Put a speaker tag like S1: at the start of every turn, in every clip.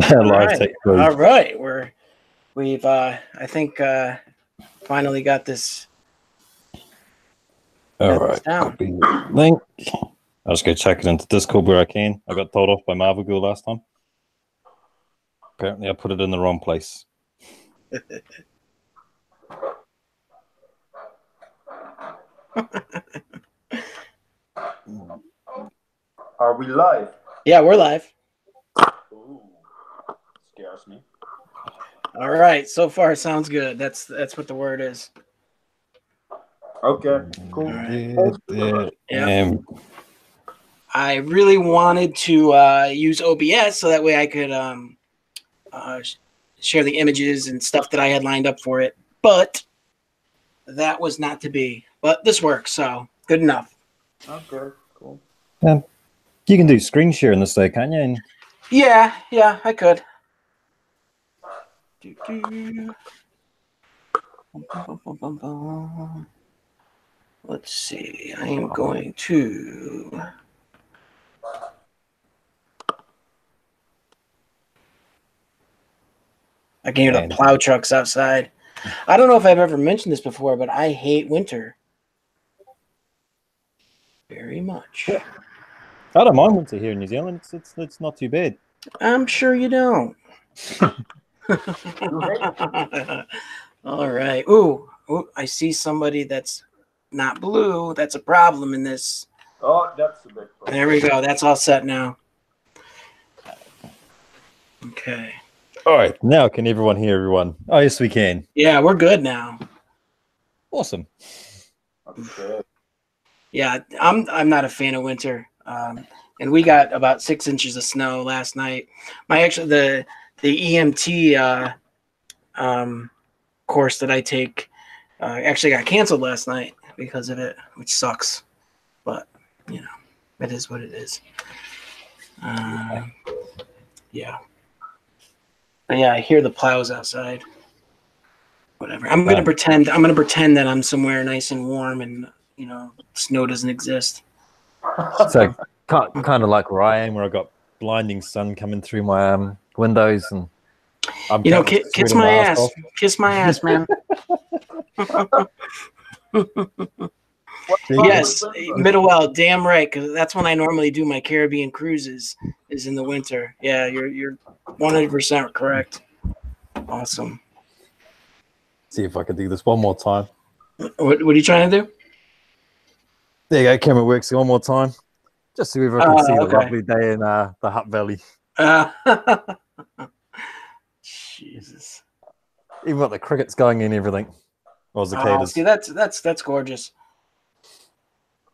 S1: Live tech crew.
S2: All right. We've I think finally got this.
S1: All right. Copy the link. I'll just go check it into Discord where I can. I got told off by Marvel Girl last time. Apparently I put it in the wrong place.
S3: Are we live?
S2: Yeah, we're live.
S3: Ooh, scares me.
S2: All right. So far, sounds good. That's what the word is.
S3: Okay, cool.
S2: Right. Yeah. I really wanted to use OBS so that way I could share the images and stuff that I had lined up for it, but that was not to be. But this works, so good enough.
S3: Okay, cool.
S1: You can do screen share in this though, can't you?
S2: Yeah, I could. Let's see. I am going to. I can hear the plow trucks outside. I don't know if I've ever mentioned this before, but I hate winter very much.
S1: I don't mind winter here in New Zealand. It's not too bad.
S2: I'm sure you don't. All right. Ooh, I see somebody that's not blue. That's a problem in this.
S3: Oh, that's a big problem.
S2: There we go. That's all set now. Okay.
S1: All right. Now can everyone hear everyone? Oh, yes, we can.
S2: Yeah, we're good now.
S1: Awesome.
S3: Okay.
S2: Yeah, I'm not a fan of winter. And we got about 6 inches of snow last night. The EMT course that I take actually got canceled last night because of it, which sucks. But you know, it is what it is. Yeah. But yeah, I hear the plows outside. Whatever. I'm gonna pretend that I'm somewhere nice and warm and snow doesn't exist.
S1: So kind of like where I am, where I got blinding sun coming through my windows, and I'm
S2: kiss my ass. Kiss my ass, man. Yes, Middlewell, damn right, because that's when I normally do my Caribbean cruises. Is in the winter. Yeah, you're 100% correct. Awesome.
S1: See if I can do this one more time.
S2: What are you trying to do?
S1: There you go, camera works one more time. Just so everyone can see the lovely day in the Hutt Valley.
S2: Jesus.
S1: Even got the crickets going and everything. Or cicadas.
S2: See, that's gorgeous.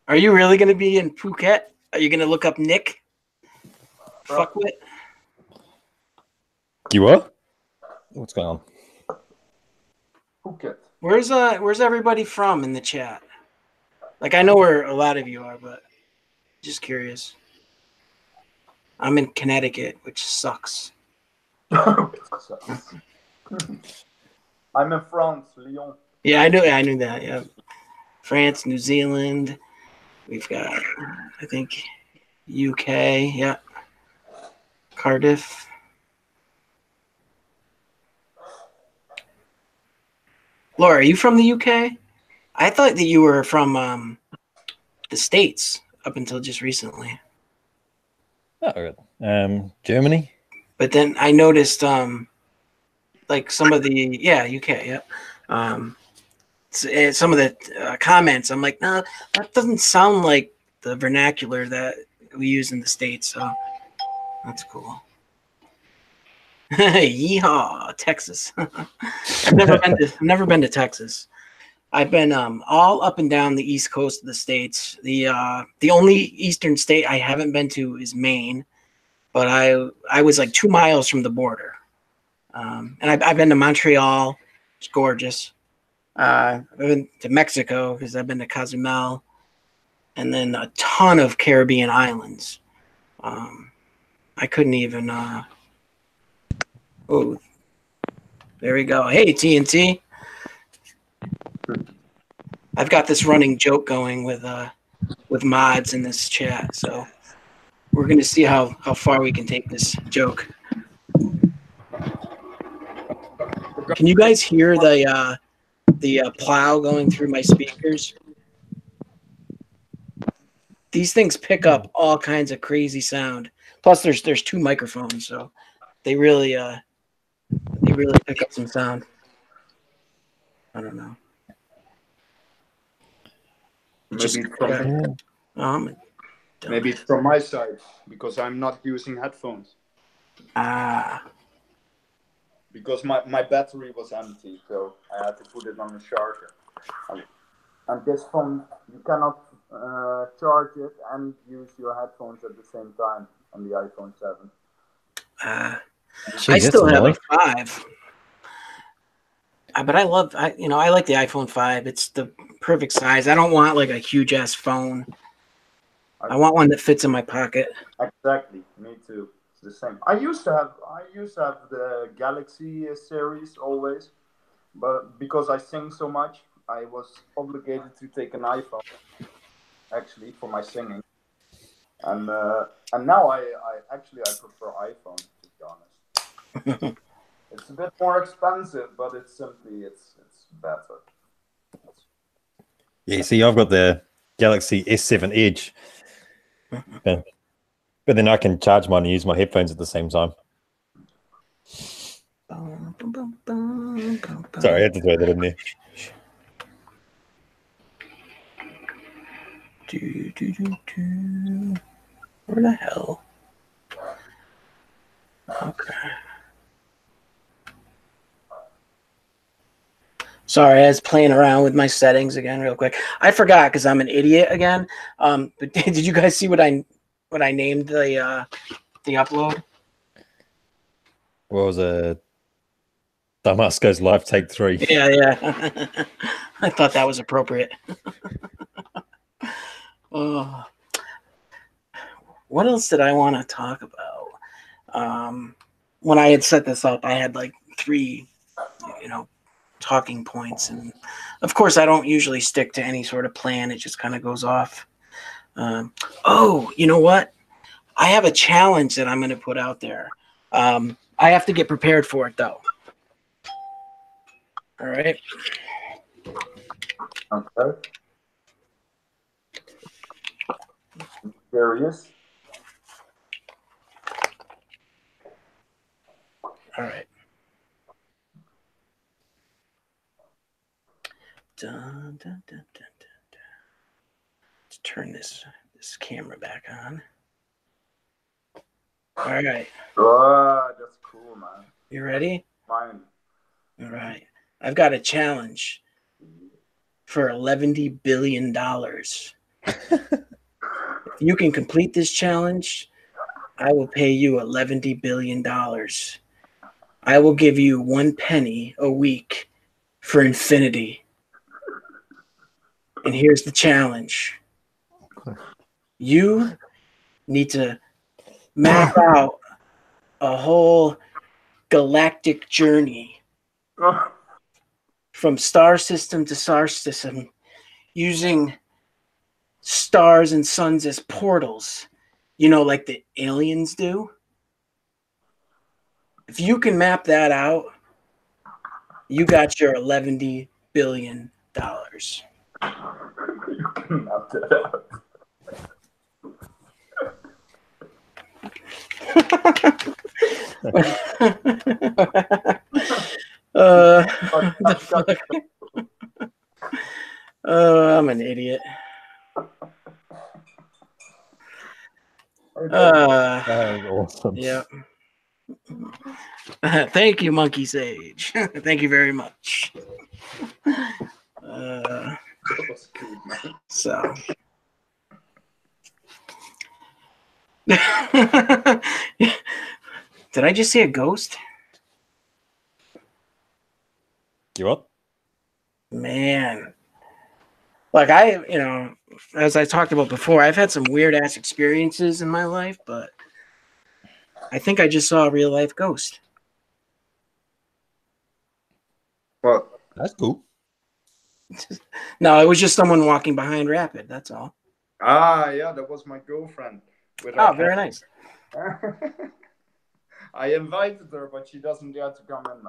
S2: Are you really going to be in Phuket? Are you going to look up Nick? Fuckwit?
S1: You are? What's going on?
S3: Phuket.
S2: Where's everybody from in the chat? Like, I know where a lot of you are, but just curious. I'm in Connecticut, which sucks.
S3: I'm in France, Lyon.
S2: Yeah, I knew that. Yeah, France, New Zealand. We've got, I think, UK. Yeah, Cardiff. Laura, are you from the UK? I thought that you were from the States up until just recently.
S1: Oh, Germany.
S2: But then I noticed, like some of the UK, yeah. Some of the comments, I'm like, no, that doesn't sound like the vernacular that we use in the States. So that's cool. Yeehaw, Texas. I've never been to Texas. I've been all up and down the East Coast of the States. The only Eastern state I haven't been to is Maine, but I was like 2 miles from the border. And I've been to Montreal. It's gorgeous. I've been to Mexico because I've been to Cozumel, and then a ton of Caribbean islands. I couldn't even. Oh, there we go. Hey, TNT. I've got this running joke going with mods in this chat, so we're gonna see how far we can take this joke. Can you guys hear the plow going through my speakers? These things pick up all kinds of crazy sound. Plus, there's 2 microphones, so they really pick up some sound. I don't know.
S3: Maybe it's from my side because I'm not using headphones. Because my battery was empty, so I had to put it on the charger. And this phone, you cannot charge it and use your headphones at the same time on the iPhone 7.
S2: I still have a 5. But I like the iPhone 5. It's the perfect size. I don't want like a huge ass phone. I want one that fits in my pocket.
S3: Exactly, me too. It's the same. I used to have the Galaxy series always, but because I sing so much, I was obligated to take an iPhone actually for my singing. And now I prefer iPhone, to be honest. It's a bit more expensive, but it's better.
S1: Yeah, see, I've got the Galaxy S7 Edge, but then I can charge mine and use my headphones at the same time. Sorry, I had to throw that in there.
S2: Where the hell? Okay. Sorry, I was playing around with my settings again real quick. I forgot because I'm an idiot again. But did you guys see what I named the upload?
S1: What was it? Damasco's Live Take 3.
S2: Yeah. I thought that was appropriate. What else did I want to talk about? When I had set this up, I had like 3, talking points, and of course, I don't usually stick to any sort of plan. It just kind of goes off. You know what? I have a challenge that I'm going to put out there. I have to get prepared for it, though. All right.
S3: Okay. Curious.
S2: All right. Dun, dun, dun, dun, dun, dun. Let's turn this camera back on. All right.
S3: Oh, that's cool, man.
S2: You ready?
S3: Fine.
S2: All right. I've got a challenge for $11 billion. If you can complete this challenge, I will pay you $11 billion. I will give you 1 penny a week for infinity. And here's the challenge. You need to map out a whole galactic journey from star system to star system using stars and suns as portals, like the aliens do. If you can map that out, you got your $11 billion.
S3: You can map that out.
S2: The fuck? I'm an idiot.
S1: That was awesome.
S2: Yeah. Thank you, Monkey Sage. Thank you very much. So. Did I just see a ghost?
S1: You what?
S2: Man. Like as I talked about before, I've had some weird ass experiences in my life, but I think I just saw a real life ghost.
S3: Well,
S1: that's cool.
S2: No, it was just someone walking behind Rapppid. That's all.
S3: Yeah, that was my girlfriend.
S2: Very nice.
S3: I invited her, but she doesn't dare to come in.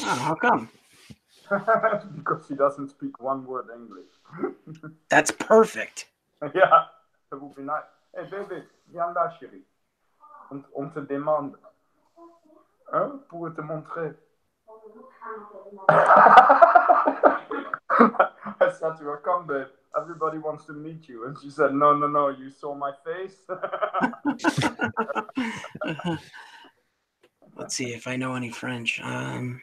S2: Oh, how come?
S3: Because he doesn't speak one word English.
S2: That's perfect.
S3: Yeah, that would be nice. Hey, David, viens là, chérie. On te demande. Hein, pour te montrer. I said to her, come, babe. Everybody wants to meet you. And she said, no, no, no. You saw my face?
S2: Let's see if I know any French.
S3: Yeah.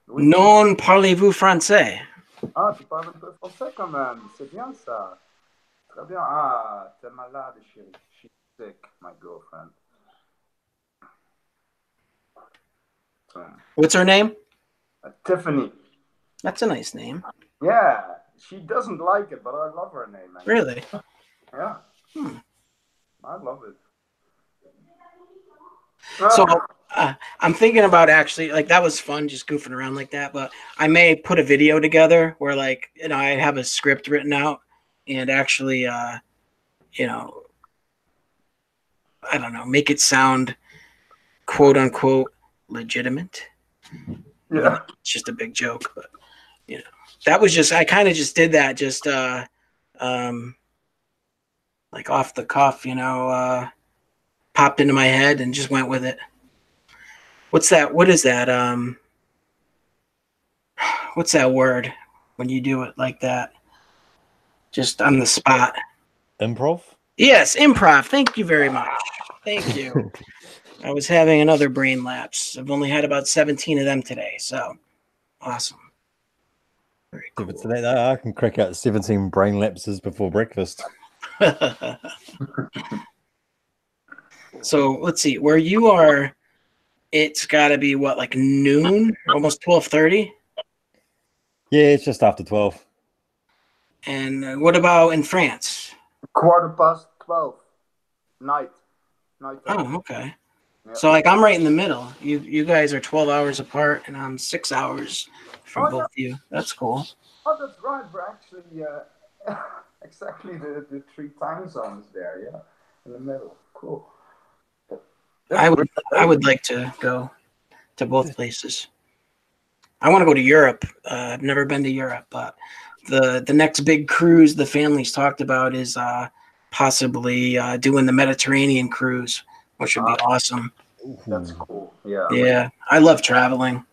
S2: Non parlez-vous français?
S3: Ah, tu parles un peu français quand même. C'est bien ça. Très bien. Ah, t'es malade, chérie. She's sick, my girlfriend.
S2: What's her name?
S3: Tiffany.
S2: That's a nice name.
S3: Yeah, she doesn't like it, but I love her name. Actually.
S2: Really?
S3: Yeah. I love it.
S2: So I'm thinking about actually, like, that was fun just goofing around like that, but I may put a video together where, like, you know, I have a script written out and actually, you know, I don't know, make it sound quote unquote legitimate.
S3: Yeah.
S2: It's just a big joke, but you know, that was just, I kind of just did that just like off the cuff, you know, popped into my head and just went with it. What's that? What is that? What's that word when you do it like that? Just on the spot.
S1: Improv?
S2: Yes, improv. Thank you very much. Thank you. I was having another brain lapse. I've only had about 17 of them today, so awesome. Very cool.
S1: Today, I can crack out 17 brain lapses before breakfast.
S2: So let's see. Where you are, it's got to be what, like noon, almost 12:30.
S1: Yeah, it's just after 12.
S2: And what about in France?
S3: 12:15. Night.
S2: Oh, okay.
S3: Yeah.
S2: So like I'm right in the middle. You guys are 12 hours apart, and I'm 6 hours from both of you. That's cool.
S3: Oh, that's right. We're actually exactly the 3 time zones there. Yeah, in the middle. Cool.
S2: I would like to go to both places. I want to go to Europe. I've never been to Europe, but the next big cruise the family's talked about is possibly doing the Mediterranean cruise, which would be awesome.
S3: That's cool. Yeah.
S2: Yeah, I love traveling.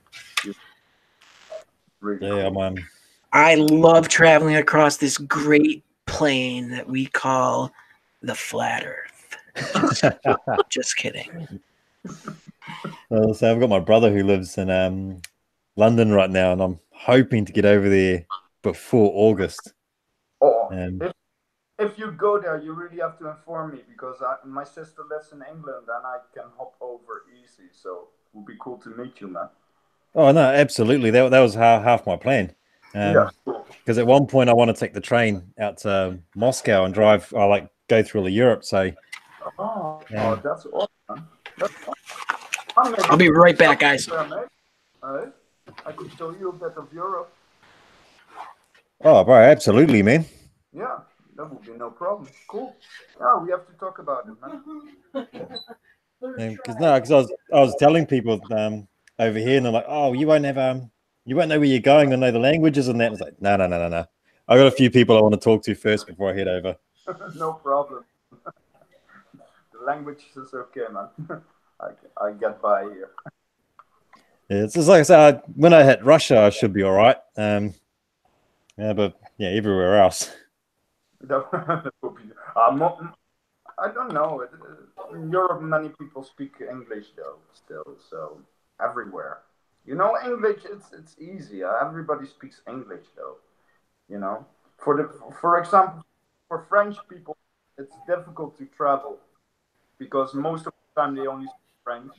S3: Really
S1: Yeah,
S3: cool.
S1: man.
S2: I love traveling across this great plain that we call the flat Earth. Just kidding.
S1: Well, so I've got my brother who lives in London right now, and I'm hoping to get over there before August.
S3: Oh, if you go there, you really have to inform me because my sister lives in England and I can hop over easy. So it would be cool to meet you, man.
S1: Oh no, absolutely. That was half my plan.
S3: Yeah, cool.
S1: Because at one point I want to take the train out to Moscow and drive. I like go through all of Europe. So,
S3: that's awesome. That's awesome.
S2: I'll be right back, guys.
S3: I could show you a bit of Europe.
S1: Oh, bro, absolutely, man.
S3: Yeah, that would be no problem. Cool. Yeah, we have to talk about it, man.
S1: Because I was telling people over here, and they're like, "Oh, you won't know where you're going or know the languages and that." I was like, "No. I got a few people I want to talk to first before I head over."
S3: No problem. The language is okay, man. I get by here.
S1: Yeah, it's just like I said, when I hit Russia, I should be all right. Yeah, but yeah, everywhere else.
S3: That would be, I don't know. In Europe, many people speak English though, still. So everywhere, you know, English. It's easy. Everybody speaks English though. You know, for example, for French people, it's difficult to travel because most of the time they only speak French,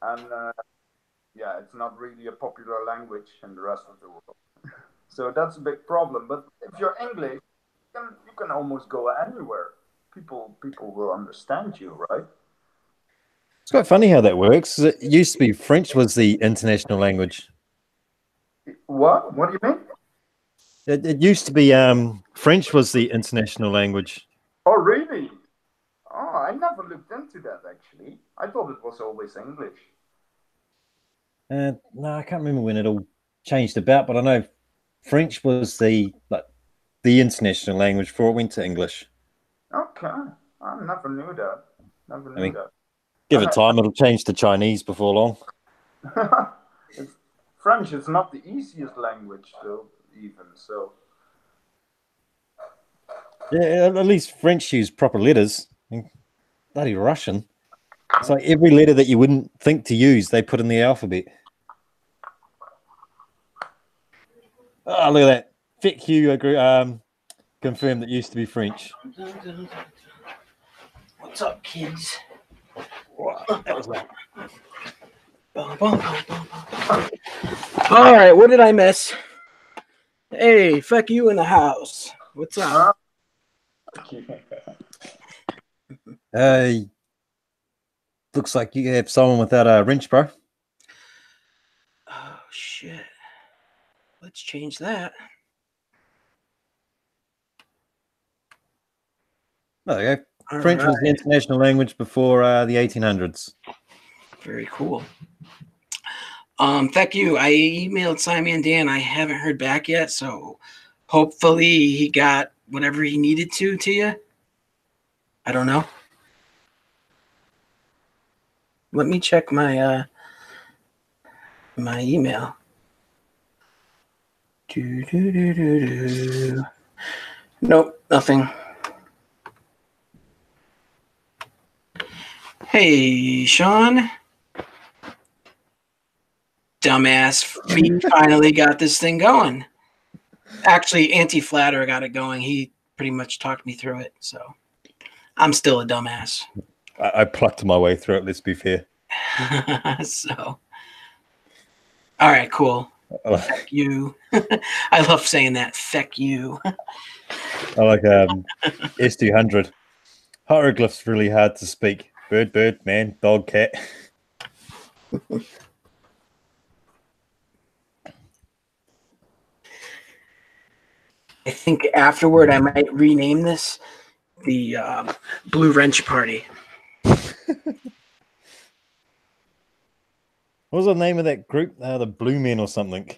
S3: and yeah, it's not really a popular language in the rest of the world. So that's a big problem. But if you're English, you can almost go anywhere. People will understand you, right?
S1: It's quite funny how that works. It used to be French was the international language.
S3: What? What do you mean?
S1: It used to be French was the international language.
S3: Oh, really? Oh, I never looked into that actually. I thought it was always English.
S1: No, I can't remember when it all changed about, but I know French was the international language before it went to English.
S3: Okay, I never knew that. Never knew that.
S1: Give it time; it'll change to Chinese before long.
S3: French is not the easiest language, though. Even so.
S1: Yeah, at least French use proper letters. Bloody Russian. It's like every letter that you wouldn't think to use, they put in the alphabet. Oh, look at that. Feck you agree, confirmed that used to be French.
S2: What's up, kids?
S1: What was that?
S2: All right, what did I miss? Hey, feck you in the house. What's up?
S1: Looks like you have someone without a wrench, bro.
S2: Oh, shit. Let's change that.
S1: Oh, there you go. French was the international language before the 1800s.
S2: Very cool. Feck you. I emailed Simon and Dan. I haven't heard back yet, so hopefully he got whatever he needed to you. I don't know. Let me check my my email. Nope, nothing. Hey, Sean. Dumbass. We finally got this thing going. Actually, Anti-Flatter got it going. He pretty much talked me through it, so I'm still a dumbass.
S1: I plucked my way through it, let's be fair.
S2: So, all right, cool. Feck you. I love saying that. Feck you.
S1: I like S200. Hieroglyphs really hard to speak. Bird, bird, man, dog, cat.
S2: I think afterward I might rename this the Blue Wrench Party.
S1: What was the name of that group? The Blue Men or something.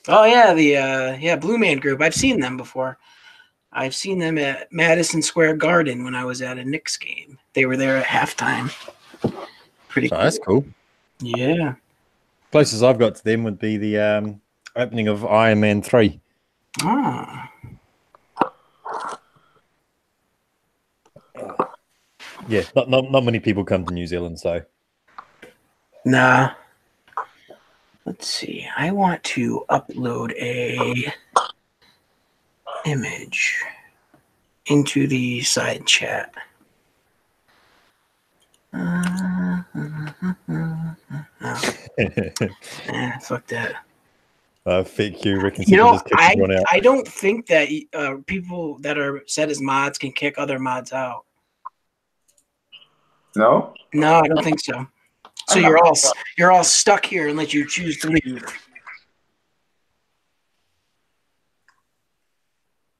S2: Oh yeah, the Blue Man Group. I've seen them before. I've seen them at Madison Square Garden when I was at a Knicks game. They were there at halftime. Pretty cool.
S1: That's cool.
S2: Yeah.
S1: Closest I've got to them would be the opening of Iron Man 3.
S2: Ah.
S1: Yeah, not many people come to New Zealand, so.
S2: Nah. Let's see. I want to upload a image into the side chat. Fuck that.
S1: Fake you, Rick.
S2: You know, I don't think that people that are set as mods can kick other mods out.
S3: No?
S2: No, I don't think so. So you're all stuck here unless you choose to leave.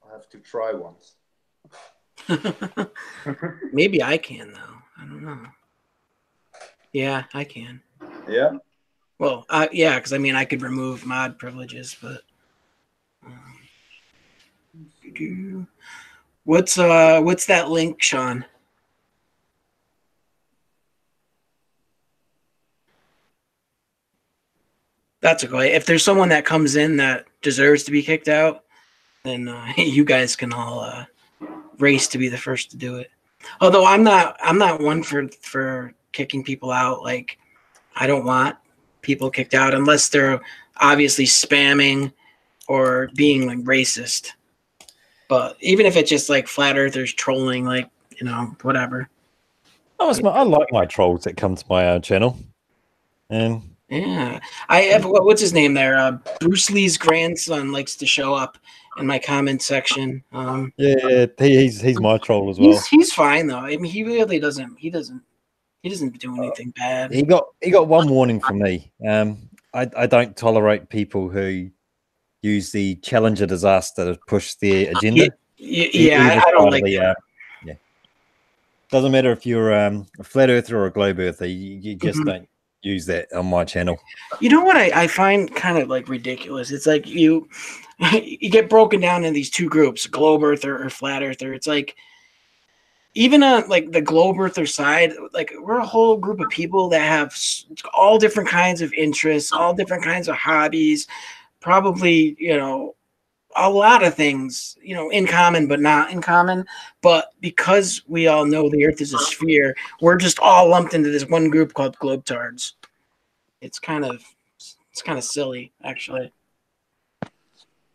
S3: I have to try once.
S2: Maybe I can though. I don't know. Yeah, I can.
S3: Yeah.
S2: Well, yeah, because I mean I could remove mod privileges, but what's that link, Sean? That's okay. If there's someone that comes in that deserves to be kicked out, then you guys can all race to be the first to do it. Although I'm not one for kicking people out. Like, I don't want people kicked out unless they're obviously spamming or being like racist. But even if it's just like flat earthers trolling, like, you know, whatever.
S1: I like my trolls that come to my channel, and
S2: yeah, I have what's his name there? Bruce Lee's grandson likes to show up in my comment section.
S1: Yeah, he's my troll as well.
S2: He's fine though. I mean, he really doesn't. He doesn't do anything bad.
S1: He got one warning from me. I don't tolerate people who use the Challenger disaster to push their agenda.
S2: Yeah, I don't like that.
S1: Yeah. Doesn't matter if you're a flat earther or a globe earther. You just don't use that on my channel.
S2: You know what I find kind of like ridiculous? It's like you get broken down in these two groups, globe earther or flat earther. It's like even on like the globe earther side, like we're a whole group of people that have all different kinds of interests, all different kinds of hobbies, probably, you know, a lot of things, you know, in common, but not in common. But because we all know the earth is a sphere, we're just all lumped into this one group called globetards. It's kind of silly, actually.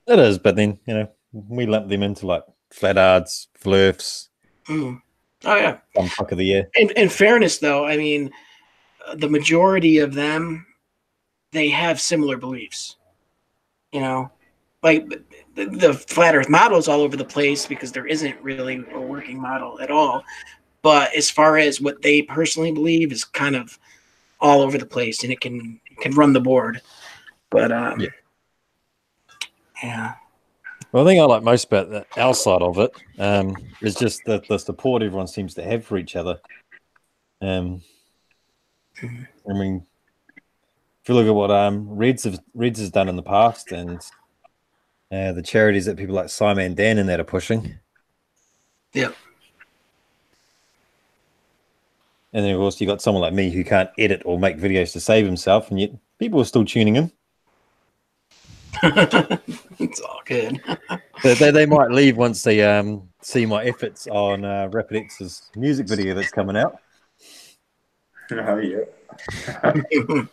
S1: It is, but then, you know, we lump them into like flatards, flurfs.
S2: Oh yeah.
S1: Some fuck of the year.
S2: In fairness, though, I mean, the majority of them, they have similar beliefs. You know, like the flat Earth model is all over the place because there isn't really a working model at all. But as far as what they personally believe is kind of all over the place, and it can run the board. But yeah.
S1: Well, the thing I like most about our side of it is just the support everyone seems to have for each other. I mean, if you look at what Reds has done in the past, and the charities that people like Simon Dan and that are pushing.
S2: Yeah.
S1: And then, of course, you got someone like me who can't edit or make videos to save himself, and yet people are still tuning in.
S2: It's all good.
S1: They might leave once they see my efforts on Rapppid X's music video that's coming out.
S3: Oh, yeah.
S2: You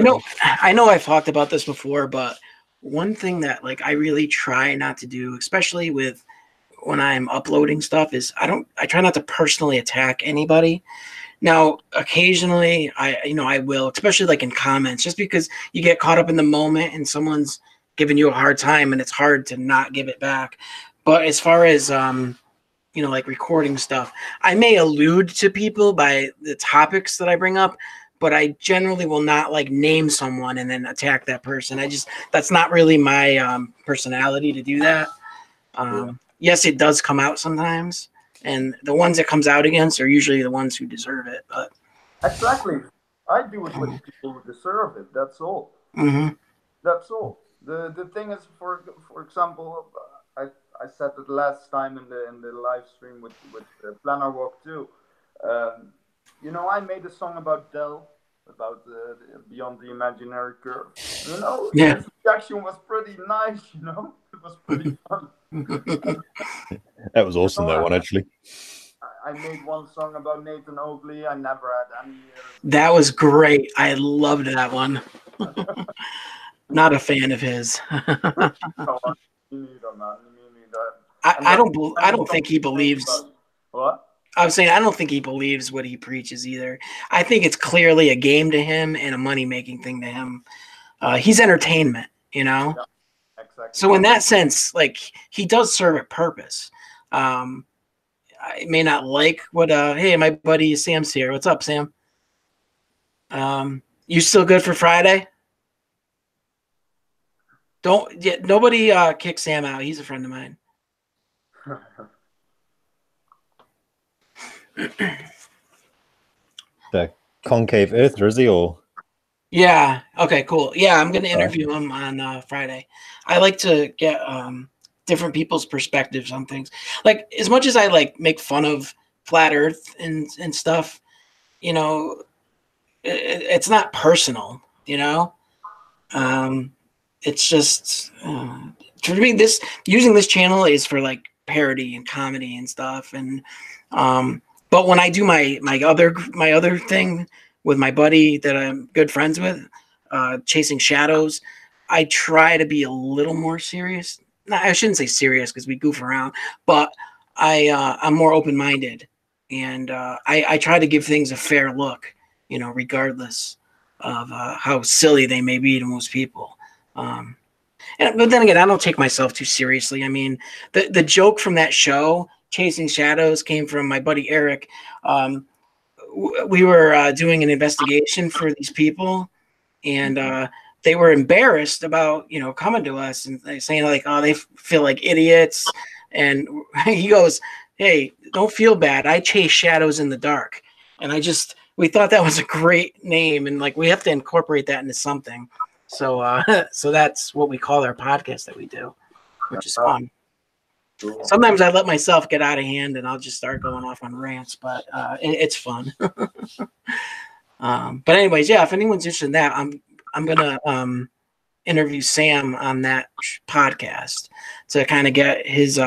S2: know, I know I've talked about this before, but one thing that like I really try not to do, especially with when I'm uploading stuff, is I try not to personally attack anybody. Now, occasionally I will, especially like in comments, just because you get caught up in the moment and someone's giving you a hard time and it's hard to not give it back. But as far as you know, like recording stuff, I may allude to people by the topics that I bring up, but I generally will not like name someone and then attack that person. That's not really my personality to do that. Yes, it does come out sometimes, and the ones it comes out against are usually the ones who deserve it. But
S3: exactly, I do it with people who deserve it. That's all. That's all. The thing is, for example, I said it last time in the live stream with Planner Walk too. You know, I made a song about Dell, about the Beyond the Imaginary Curve. You know, his reaction was pretty nice. You know, it was pretty fun.
S1: That was awesome, that one, actually.
S3: I made one song about Nathan Oakley. I never had any.
S2: That was great. I loved that one. Not a fan of his.
S3: I
S2: don't think he believes.
S3: What?
S2: I was saying I don't think he believes what he preaches either. I think it's clearly a game to him and a money-making thing to him. He's entertainment, you know?
S3: Yeah, exactly.
S2: So in that sense, like, he does serve a purpose. I may not like what hey, my buddy Sam's here. What's up, Sam? You still good for Friday? Nobody kick Sam out. He's a friend of mine.
S1: The concave earther, is he, or?
S2: Yeah. Okay, cool. Yeah, I'm going to interview him on Friday. I like to get different people's perspectives on things. Like, as much as I like make fun of flat Earth and stuff, you know, it's not personal. You know, it's just for me. Using this channel is for like parody and comedy and stuff. And but when I do my other thing with my buddy that I'm good friends with, Chasing Shadows, I try to be a little more serious. No, I shouldn't say serious because we goof around, but I'm more open-minded, and I try to give things a fair look, you know, regardless of how silly they may be to most people. But then again, I don't take myself too seriously. I mean, the joke from that show, Chasing Shadows, came from my buddy Eric. We were doing an investigation for these people, and they were embarrassed about, you know, coming to us and saying like, oh, they feel like idiots. And he goes, hey, don't feel bad. I chase shadows in the dark. And we thought that was a great name. And like, we have to incorporate that into something. So, so that's what we call our podcast that we do, which is fun.
S3: Cool.
S2: Sometimes I let myself get out of hand and I'll just start going off on rants, but it's fun. But anyways, yeah, if anyone's interested in that, I'm gonna interview Sam on that podcast to kind of get his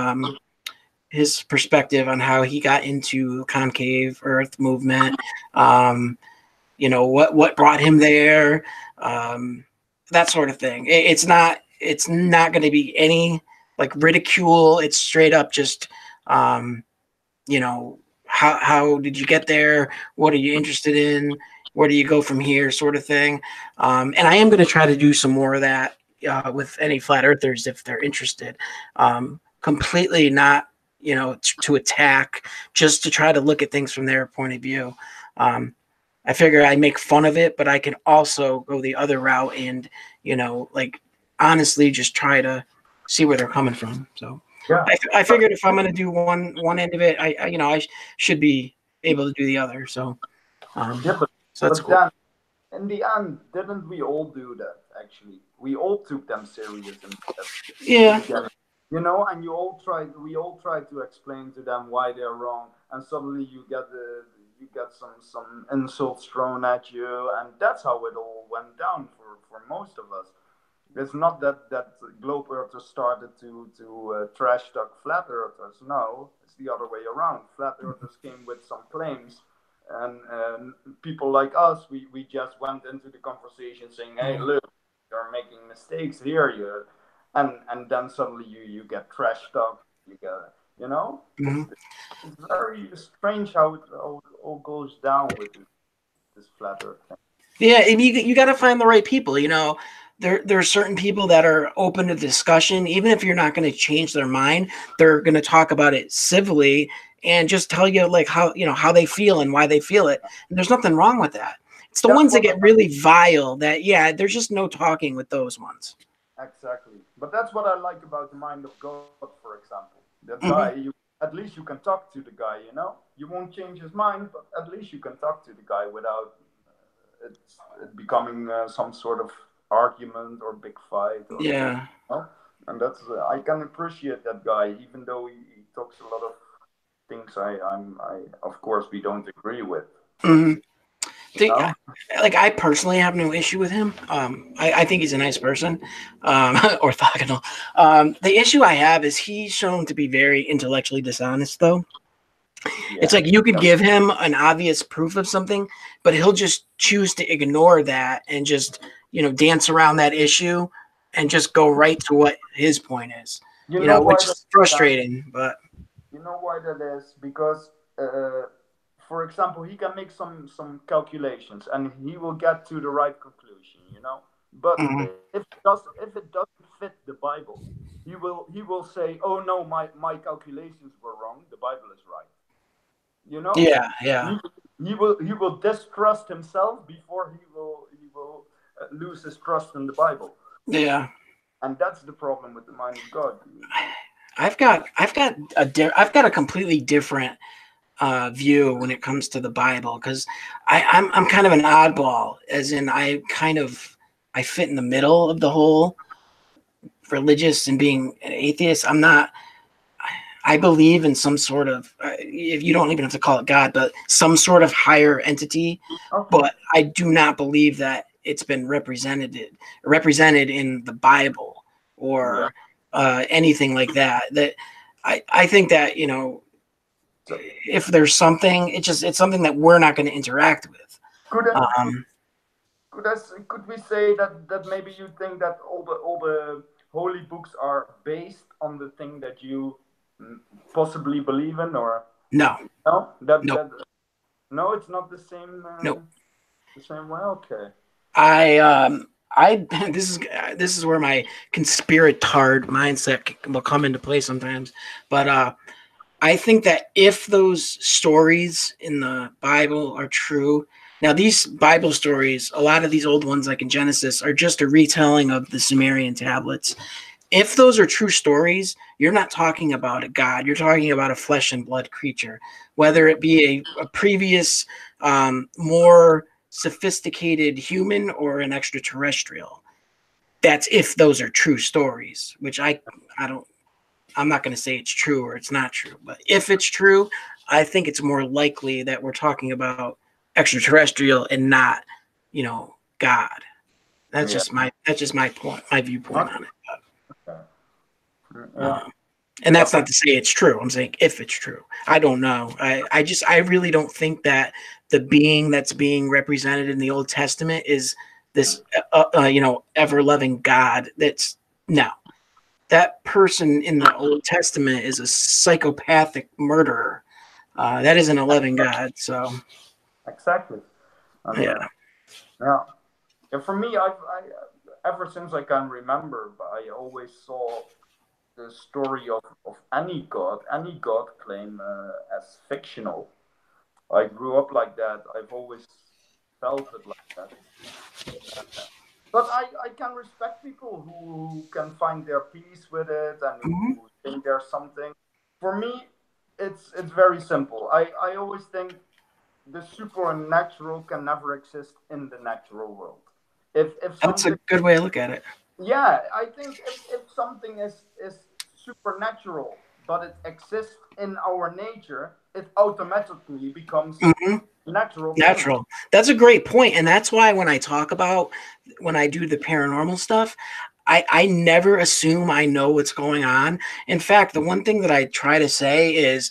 S2: perspective on how he got into concave Earth movement. You know, what brought him there, that sort of thing. It's not going to be any like ridicule. It's straight up just, you know, how did you get there? What are you interested in? Where do you go from here, sort of thing. And I am going to try to do some more of that with any flat earthers if they're interested. Completely not, you know, to attack, just to try to look at things from their point of view. I figure I make fun of it, but I can also go the other route and, you know, like honestly just try to see where they're coming from. So yeah. I figured if I'm going to do one end of it, I you know, I should be able to do the other. So, so that's cool.
S3: Then, in the end, didn't we all do that? Actually, we all took them serious.
S2: Yeah.
S3: You know, and we all tried to explain to them why they're wrong, and suddenly you get some insults thrown at you, and that's how it all went down for most of us. It's not that globe earthers started to trash talk flat earthers. No, it's the other way around. Flat earthers came with some claims, and people like us, we just went into the conversation saying, "Hey, look, you're making mistakes here, and then suddenly you get trash talk. You get, you know, it's very strange how it all goes down with this flat earth thing."
S2: Yeah, you got to find the right people. You know, there are certain people that are open to discussion, even if you're not going to change their mind. They're going to talk about it civilly and just tell you like how, you know, how they feel and why they feel it. And there's nothing wrong with that. It's the ones that get really vile that, yeah, there's just no talking with those ones.
S3: Exactly. But that's what I like about the Mind of God, for example. That guy, at least you can talk to the guy, you know? You won't change his mind, but at least you can talk to the guy without it becoming some sort of argument or big fight. Or,
S2: yeah.
S3: You know? And that's, I can appreciate that guy, even though he talks a lot of things I of course, we don't agree with.
S2: I personally have no issue with him. I think he's a nice person, orthogonal. The issue I have is he's shown to be very intellectually dishonest, though. Yeah, it's like you could give him an obvious proof of something, but he'll just choose to ignore that and just, you know, dance around that issue and just go right to what his point is. You know, which is frustrating. But
S3: you know why that is? Because for example, he can make some calculations and he will get to the right conclusion, you know. But if it doesn't fit the Bible, he will say, "Oh no, my calculations were wrong. The Bible is right." You know.
S2: Yeah, yeah.
S3: He will distrust himself before he will lose his trust in the Bible.
S2: Yeah.
S3: And that's the problem with the Mind of God.
S2: I've got a completely different view when it comes to the Bible, because I'm kind of an oddball, as in I fit in the middle of the whole religious and being an atheist. I believe in some sort of, if you don't even have to call it God, but some sort of higher entity. Okay. But I do not believe that it's been represented in the Bible or anything like that. That I think that, you know, if there's something, it's something that we're not going to interact with.
S3: Could we say that maybe you think that all the holy books are based on the thing that you possibly believe in, or
S2: no,
S3: no, it's not the same.
S2: No,
S3: the same way. Okay.
S2: This is where my conspiratard mindset will come into play sometimes, but I think that if those stories in the Bible are true, now these Bible stories, a lot of these old ones like in Genesis, are just a retelling of the Sumerian tablets. if those are true stories, you're not talking about a god. You're talking about a flesh and blood creature, whether it be a previous, more sophisticated human or an extraterrestrial. That's if those are true stories, which I'm not going to say it's true or it's not true, but if it's true, I think it's more likely that we're talking about extraterrestrial and not, God. That's just my point, my viewpoint on it. And that's not to say it's true. I'm saying if it's true. I don't know. I really don't think that the being that's being represented in the Old Testament is this, ever-loving God. No. That person in the Old Testament is a psychopathic murderer. That isn't a loving God. So
S3: exactly.
S2: Yeah.
S3: And for me, I ever since I can remember, I always saw the story of any god claim as fictional. I grew up like that. I've always felt it like that. But I can respect people who can find their peace with it and who think there's something. For me, it's very simple. I always think the supernatural can never exist in the natural world. If
S2: that's a good way to look at it.
S3: Yeah, I think if something is supernatural, but it exists in our nature, it automatically becomes natural.
S2: That's a great point, and that's why when I do the paranormal stuff, I never assume I know what's going on. In fact, the one thing that I try to say is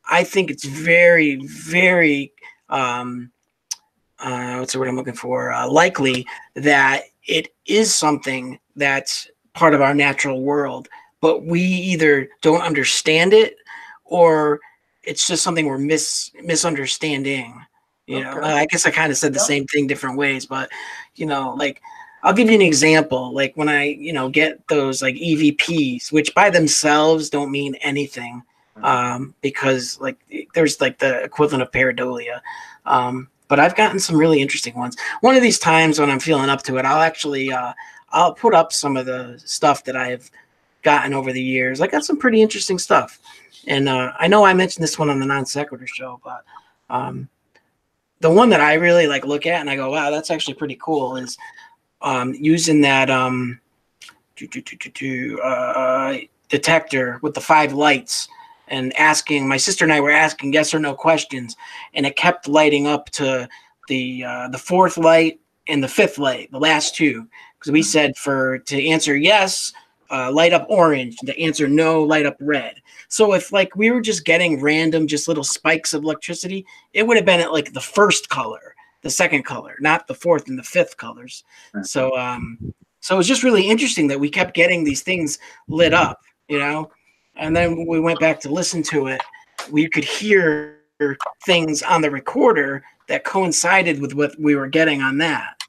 S2: I think it's very, very what's the word I'm looking for? Likely that it is something that's part of our natural world, but we either don't understand it or it's just something we're misunderstanding. I guess I kind of said the same thing different ways, but like I'll give you an example. Like when I get those like EVPs, which by themselves don't mean anything, because like there's like the equivalent of pareidolia. But I've gotten some really interesting ones. One of these times when I'm feeling up to it, I'll actually I'll put up some of the stuff that I've gotten over the years. I got some pretty interesting stuff. And I know I mentioned this one on the Non Sequitur show, but the one that I really like look at and I go, wow, that's actually pretty cool is using that detector with the 5 lights and asking, my sister and I were asking yes or no questions, and it kept lighting up to the 4th light and the 5th light, the last 2, because we said to answer yes, light up orange, to answer no, light up red. So if like we were just getting random, just little spikes of electricity, it would have been at like the 1st color, the 2nd color, not the 4th and the 5th colors. So so it was just really interesting that we kept getting these things lit up, and then when we went back to listen to it, we could hear things on the recorder that coincided with what we were getting on that.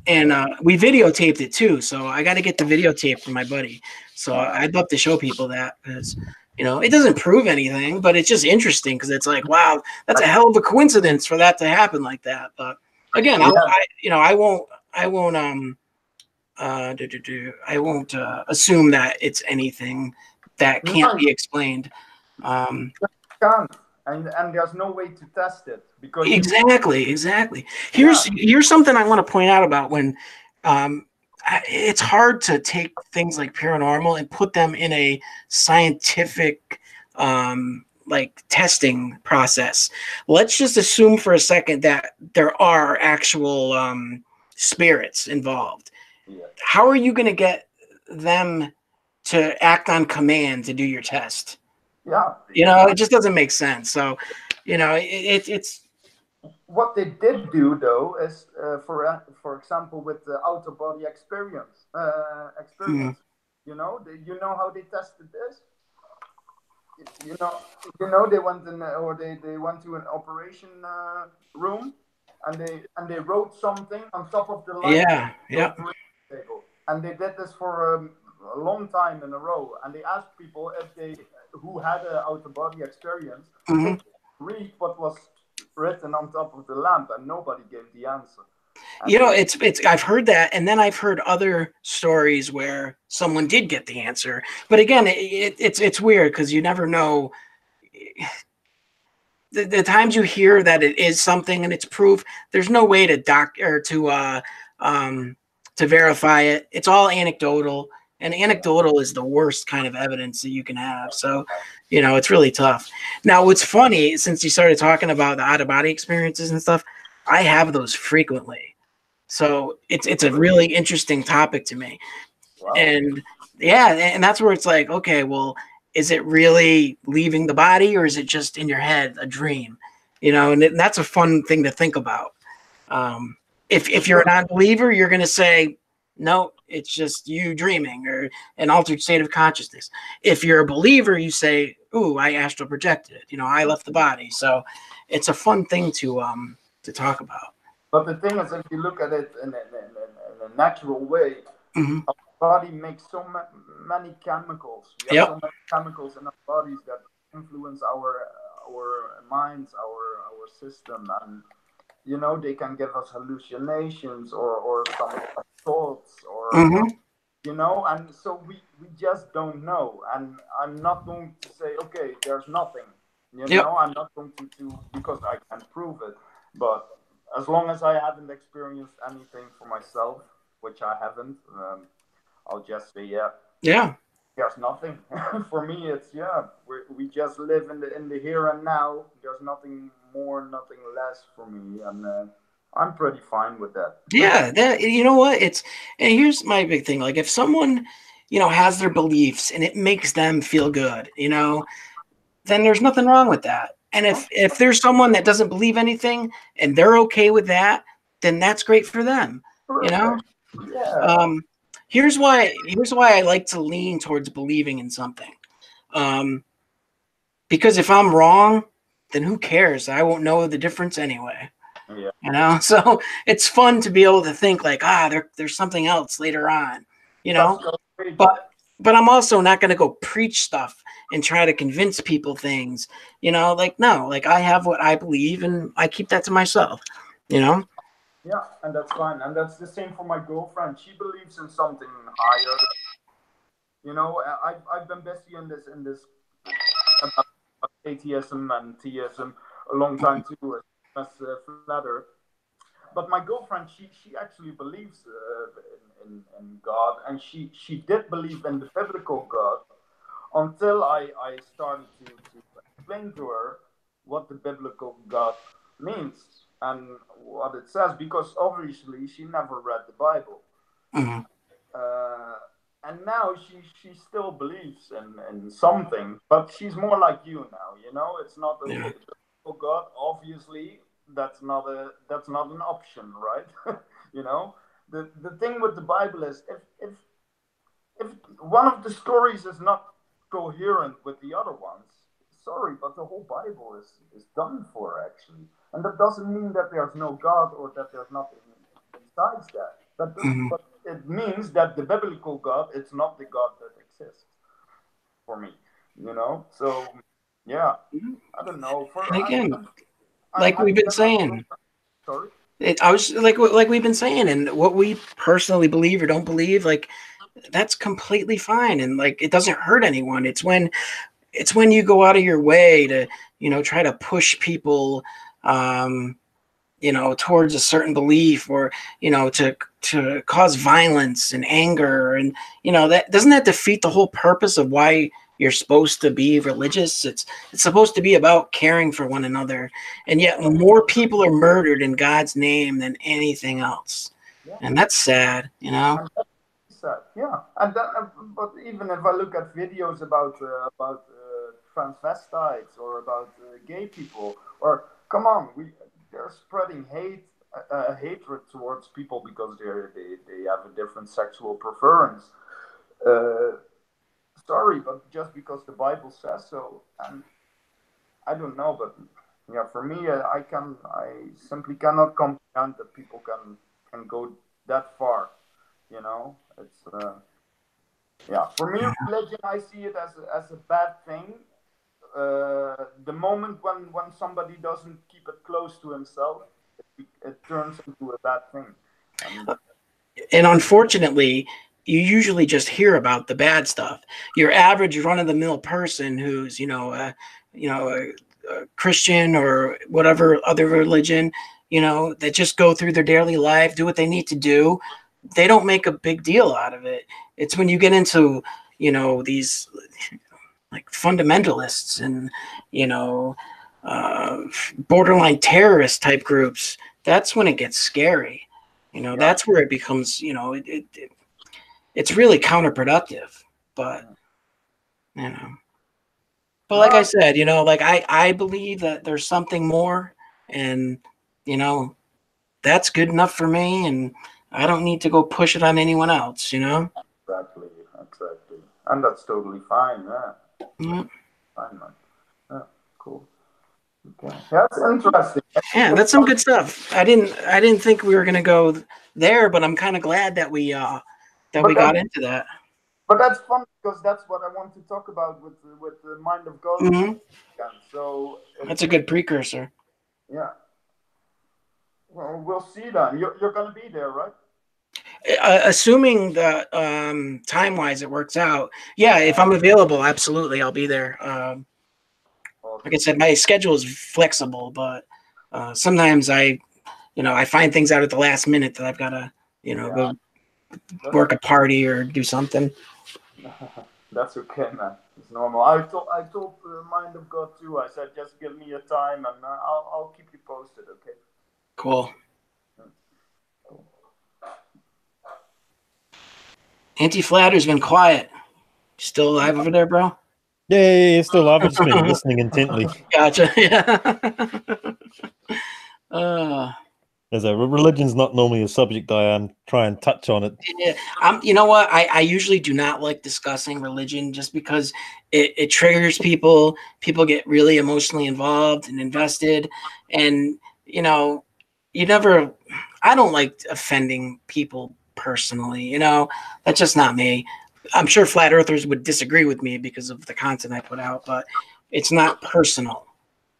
S2: And we videotaped it too. So I got to get the videotape from my buddy. So I'd love to show people that because, it doesn't prove anything, but it's just interesting because it's like, wow, that's a hell of a coincidence for that to happen like that. But again, I won't assume that it's anything that can't be explained.
S3: And there's no way to test it because
S2: exactly. Here's something I want to point out about when it's hard to take things like paranormal and put them in a scientific like testing process. Let's just assume for a second that there are actual spirits involved. How are you going to get them to act on command to do your test? It just doesn't make sense. So, it's
S3: what they did do though is, for example, with the out of body experience. You know how they tested this. They went in, or they went to an operation room, and they wrote something on top of the light table, and they did this for a long time in a row, and they asked people who had an out of body experience read what was written on top of the lamp, and nobody gave the answer.
S2: You know, it's I've heard that, and then I've heard other stories where someone did get the answer. But again, it's weird because you never know. The times you hear that it is something and it's proof, there's no way to to verify it. It's all anecdotal, and anecdotal is the worst kind of evidence that you can have. So, you know, it's really tough. Now, what's funny, since you started talking about the out of body experiences and stuff, I have those frequently. So it's a really interesting topic to me.
S3: Wow.
S2: And yeah, and that's where it's like, okay, well, is it really leaving the body, or is it just in your head, a dream? You know, and that's a fun thing to think about. If you're a non-believer, you're going to say, no, it's just you dreaming or an altered state of consciousness. If you're a believer, you say, ooh, I astral projected. You know, I left the body. So it's a fun thing to talk about.
S3: But the thing is, if you look at it in a natural way,
S2: Mm-hmm.
S3: our body makes so many chemicals. We have
S2: Yep.
S3: so many chemicals in our bodies that influence our minds, our system, and you know, they can give us hallucinations or some thoughts or
S2: Mm-hmm.
S3: you know, and so we just don't know. And I'm not going to say, okay, there's nothing. You
S2: Yep.
S3: know, I'm not going to because I can prove it. But as long as I haven't experienced anything for myself, which I haven't, I'll just say, yeah,
S2: Yeah.
S3: there's nothing. For me, it's we just live in the here and now. There's nothing more, nothing less for me, and I'm pretty fine with that.
S2: Yeah, that, you know what? And here's my big thing. Like if someone, you know, has their beliefs and it makes them feel good, you know, then there's nothing wrong with that. And if there's someone that doesn't believe anything and they're okay with that, then that's great for them. You know?
S3: Yeah.
S2: Here's why I like to lean towards believing in something. Because if I'm wrong, then who cares? I won't know the difference anyway.
S3: Yeah.
S2: You know, so it's fun to be able to think like, there's something else later on, you know. But I'm also not going to go preach stuff and try to convince people things, you know. Like no, like I have what I believe and I keep that to myself, you know.
S3: Yeah, and that's fine, and that's the same for my girlfriend. She believes in something higher. You know, I've been busy in this about atheism and theism a long time too, as Flatter. But my girlfriend, she actually believes in God, and she did believe in the biblical God until I started to explain to her what the biblical God means and what it says, because obviously she never read the Bible.
S2: Mm-hmm.
S3: And now she still believes in something, but she's more like you now. You know, it's not a biblical God. Obviously, that's not an option, right? You know, the thing with the Bible is if one of the stories is not coherent with the other ones, sorry, but the whole Bible is done for actually, and that doesn't mean that there's no God or that there's nothing besides that. But it means that the biblical God, it's not the God that exists for me, you know. So yeah, I don't know.
S2: And again, like we've been saying,
S3: sorry.
S2: I was like we've been saying, and what we personally believe or don't believe, like that's completely fine, and like it doesn't hurt anyone. It's when you go out of your way to, you know, try to push people, you know, towards a certain belief, or you know, to cause violence and anger, and you know, that doesn't defeat the whole purpose of why you're supposed to be religious. It's supposed to be about caring for one another, and yet more people are murdered in God's name than anything else, and that's sad, you know.
S3: Yeah, and but even if I look at videos about transvestites or about gay people, or come on, they're spreading hatred towards people because they have a different sexual preference. Sorry, but just because the Bible says so, and I don't know, but yeah, for me, I simply cannot comprehend that people can go that far. You know, it's yeah. For me, religion, I see it as a bad thing. The moment when somebody doesn't keep it close to himself, it turns into a bad thing.
S2: And unfortunately, you usually just hear about the bad stuff. Your average run-of-the-mill person who's, a Christian or whatever other religion, that just go through their daily life, do what they need to do. They don't make a big deal out of it. It's when you get into, these like fundamentalists and, borderline terrorist type groups, that's when it gets scary. That's where it becomes, it's really counterproductive. But, but like I said, like I believe that there's something more, and, that's good enough for me, and I don't need to go push it on anyone else,
S3: Exactly. And that's totally fine, yeah.
S2: Mm.
S3: Fine, man. Yeah, cool. Okay. That's interesting.
S2: Yeah, that's some good stuff. I didn't think we were gonna go there, but I'm kind of glad that we got into that.
S3: But that's fun because that's what I want to talk about with the Mind of God.
S2: Mm-hmm.
S3: So
S2: That's a good precursor.
S3: Yeah. Well, we'll see then. You're gonna be there, right?
S2: Assuming that time-wise it works out. Yeah, if I'm available, absolutely, I'll be there. Like I said, my schedule is flexible, but sometimes I find things out at the last minute that I've got to, go work a party or do something.
S3: That's okay, man. It's normal. I told Mind of God too. I said, just give me a time, and I'll keep you posted. Okay.
S2: Cool. Anti-Flatter's been quiet. Still alive over there, bro?
S1: Yeah, still alive. I've just been listening intently.
S2: Gotcha. Yeah.
S1: As a religion's not normally a subject I try and touch on it.
S2: Yeah, you know what? I usually do not like discussing religion just because it triggers people. People get really emotionally involved and invested, and I don't like offending people personally. That's just not me. I'm sure flat earthers would disagree with me because of the content I put out, but it's not personal.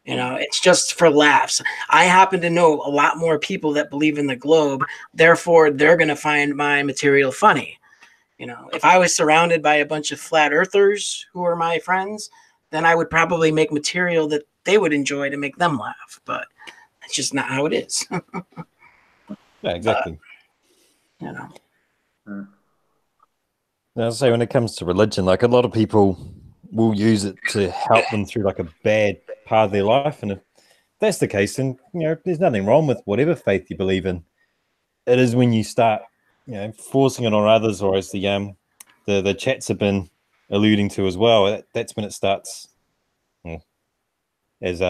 S2: It's just for laughs. I happen to know a lot more people that believe in the globe. Therefore, they're going to find my material funny. If I was surrounded by a bunch of flat earthers who are my friends, then I would probably make material that they would enjoy to make them laugh. But that's just not how it is.
S1: Yeah, exactly.
S3: Yeah.
S1: I say when it comes to religion, like a lot of people will use it to help them through like a bad part of their life, and if that's the case, then there's nothing wrong with whatever faith you believe in. It is when you start forcing it on others, or as the chats have been alluding to as well, that's when it starts, as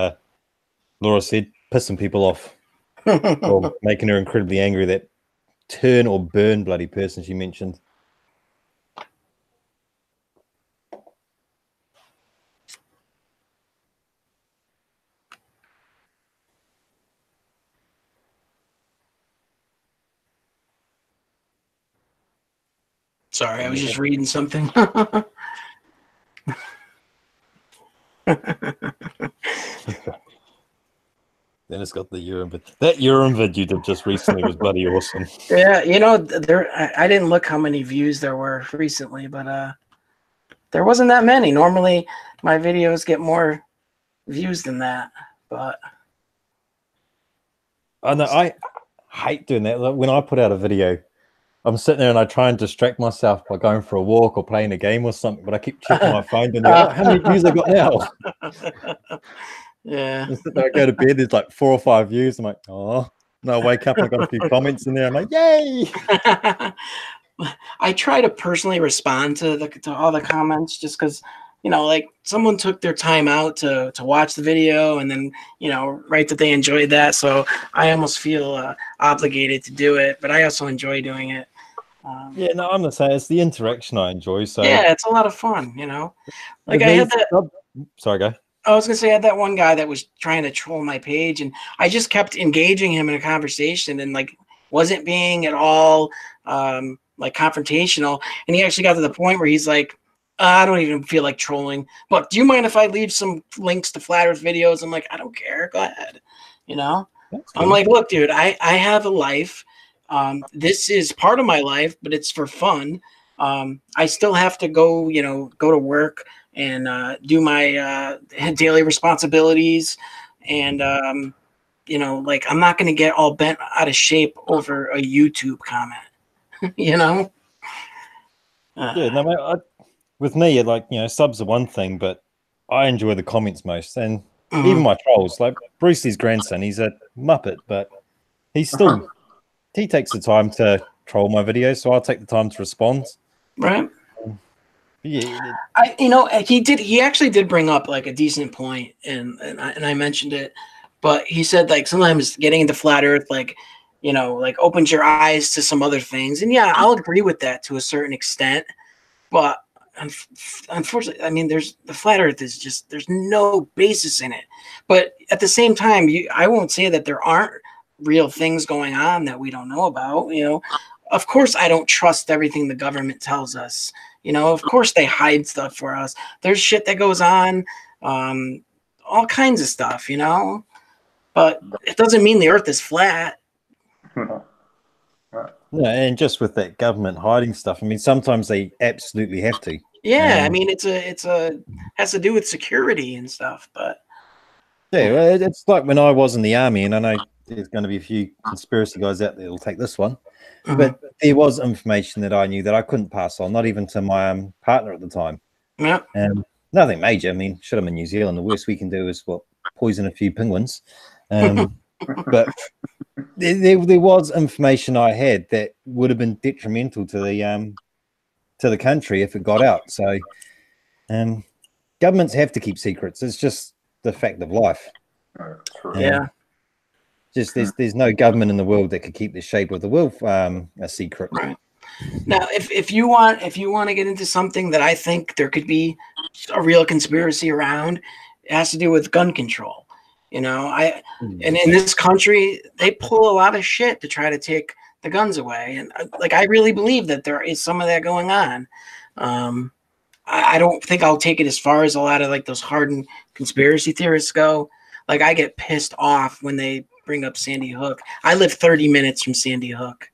S1: Laura said, pissing people off or making her incredibly angry. That turn or burn bloody person she mentioned.
S2: Sorry, I was just reading something.
S1: Then it's got the urine vid. That urine vid you did just recently was bloody awesome.
S2: Yeah, I didn't look how many views there were recently, but there wasn't that many. Normally, my videos get more views than that, but
S1: I know I hate doing that. Like, when I put out a video, I'm sitting there and I try and distract myself by going for a walk or playing a game or something, but I keep checking my phone and how many views I got now?
S2: Yeah.
S1: I go to bed, there's like 4 or 5 views. I'm like, oh. And I wake up and I got a few comments in there. I'm like, yay!
S2: I try to personally respond to all the comments just because, like someone took their time out to watch the video and then, write that they enjoyed that. So I almost feel obligated to do it, but I also enjoy doing it.
S1: Yeah, no, I'm the same. It's the interaction I enjoy. So
S2: yeah, it's a lot of fun, Like I had that.
S1: Sorry, go.
S2: I was gonna say I had that one guy that was trying to troll my page, and I just kept engaging him in a conversation, and like wasn't being at all like confrontational. And he actually got to the point where he's like, I don't even feel like trolling, but do you mind if I leave some links to Flat Earth videos? I'm like, I don't care. Go ahead. I'm like, look, dude, I have a life. This is part of my life, but it's for fun. I still have to go, go to work and do my daily responsibilities. And, like, I'm not going to get all bent out of shape over a YouTube comment,
S1: Yeah, no, with me, like, subs are one thing, but I enjoy the comments most. And even my trolls, like Brucey's grandson, he's a Muppet, but he takes the time to troll my videos, so I'll take the time to respond.
S2: Right.
S1: Yeah.
S2: He actually did bring up like a decent point, and I mentioned it, but he said like sometimes getting into flat earth, like, like opens your eyes to some other things. And yeah, I'll agree with that to a certain extent, but unfortunately, I mean, the flat earth is just, there's no basis in it. But at the same time, I won't say that there aren't real things going on that we don't know about. Of course, I don't trust everything the government tells us. Of course they hide stuff for us. There's shit that goes on, all kinds of stuff, but it doesn't mean the earth is flat.
S1: Yeah, and just with that government hiding stuff, I mean, sometimes they absolutely have to.
S2: Yeah, I mean, it's has to do with security and stuff, but
S1: yeah, it's like when I was in the army, and I know there's going to be a few conspiracy guys out there that'll take this one, but there was information that I knew that I couldn't pass on, not even to my partner at the time.
S2: Yeah.
S1: Nothing major. I mean, shit, I'm in New Zealand. The worst we can do is poison a few penguins. But there was information I had that would have been detrimental to the country if it got out. So governments have to keep secrets. It's just the fact of life.
S2: Yeah.
S1: Just there's no government in the world that could keep the shape of the world a secret.
S2: Right. Now, if you want to get into something that I think there could be a real conspiracy around, it has to do with gun control. And in this country, they pull a lot of shit to try to take the guns away. And I really believe that there is some of that going on. I don't think I'll take it as far as a lot of like those hardened conspiracy theorists go. Like, I get pissed off when they bring up Sandy Hook. I live 30 minutes from Sandy Hook.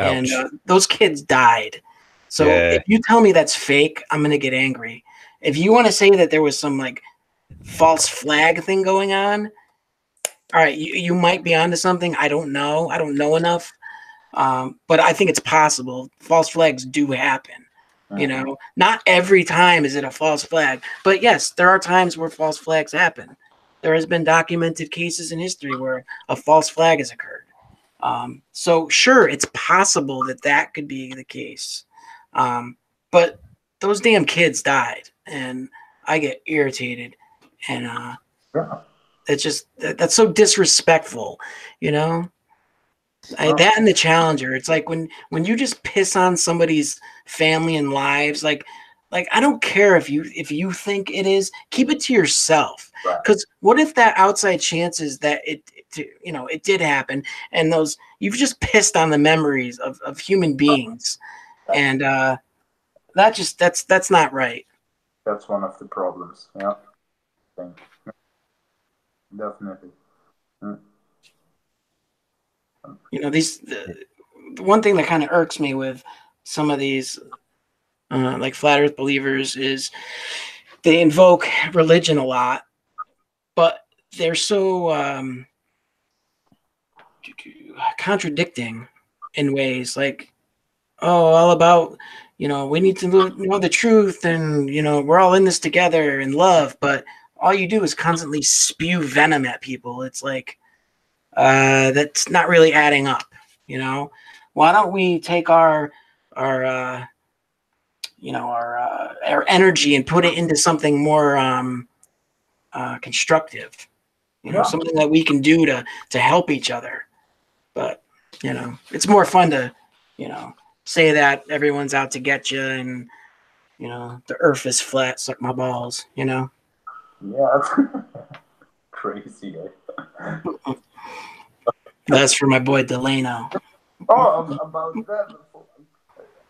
S1: Ouch.
S2: And those kids died. So if you tell me that's fake, I'm going to get angry. If you want to say that there was some like false flag thing going on, all right, you might be onto something. I don't know. I don't know enough. But I think it's possible. False flags do happen. Not every time is it a false flag. But yes, there are times where false flags happen. There has been documented cases in history where a false flag has occurred. So sure, it's possible that could be the case. But those damn kids died, and I get irritated, and it's just that's so disrespectful, That and the Challenger, it's like when you just piss on somebody's family and lives, like I don't care if you think it is, keep it to yourself. Because what if that outside chance is that it did happen, and you've just pissed on the memories of human beings, and that's not right.
S3: That's one of the problems. Yeah, definitely.
S2: The one thing that kind of irks me with some of these like flat earth believers is they invoke religion a lot, but they're so contradicting in ways like, all about, we need to know the truth, and we're all in this together in love, but all you do is constantly spew venom at people. It's like that's not really adding up. Why don't we take our energy and put it into something more constructive, something that we can do to help each other. But it's more fun to say that everyone's out to get you, and the earth is flat, suck my balls.
S3: Yeah, crazy.
S2: That's for my boy Delano.
S3: Oh, about that,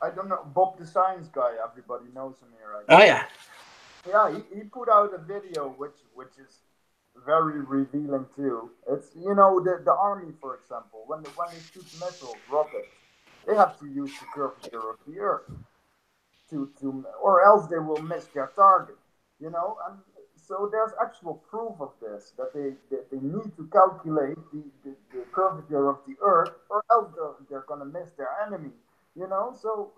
S3: I don't know, Bob the Science Guy, everybody knows him here, right?
S2: Oh yeah.
S3: Yeah, he put out a video which is very revealing too. It's, you know, the army, for example, when they shoot missiles, rockets, they have to use the curvature of the Earth to or else they will miss their target. You know, and so there's actual proof of this that they need to calculate the curvature of the Earth, or else they're gonna miss their enemy. You know, so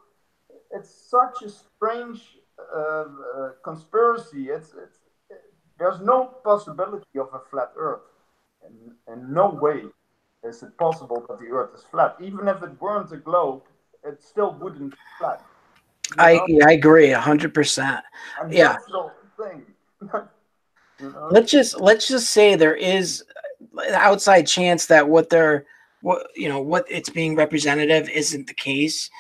S3: it's such a strange conspiracy. There's no possibility of a flat Earth. In no way is it possible that the Earth is flat. Even if it weren't a globe, it still wouldn't be flat.
S2: I agree 100%.
S3: And
S2: Yeah.
S3: that's the thing. You know?
S2: Let's just say there is an outside chance that what it's being representative isn't the case.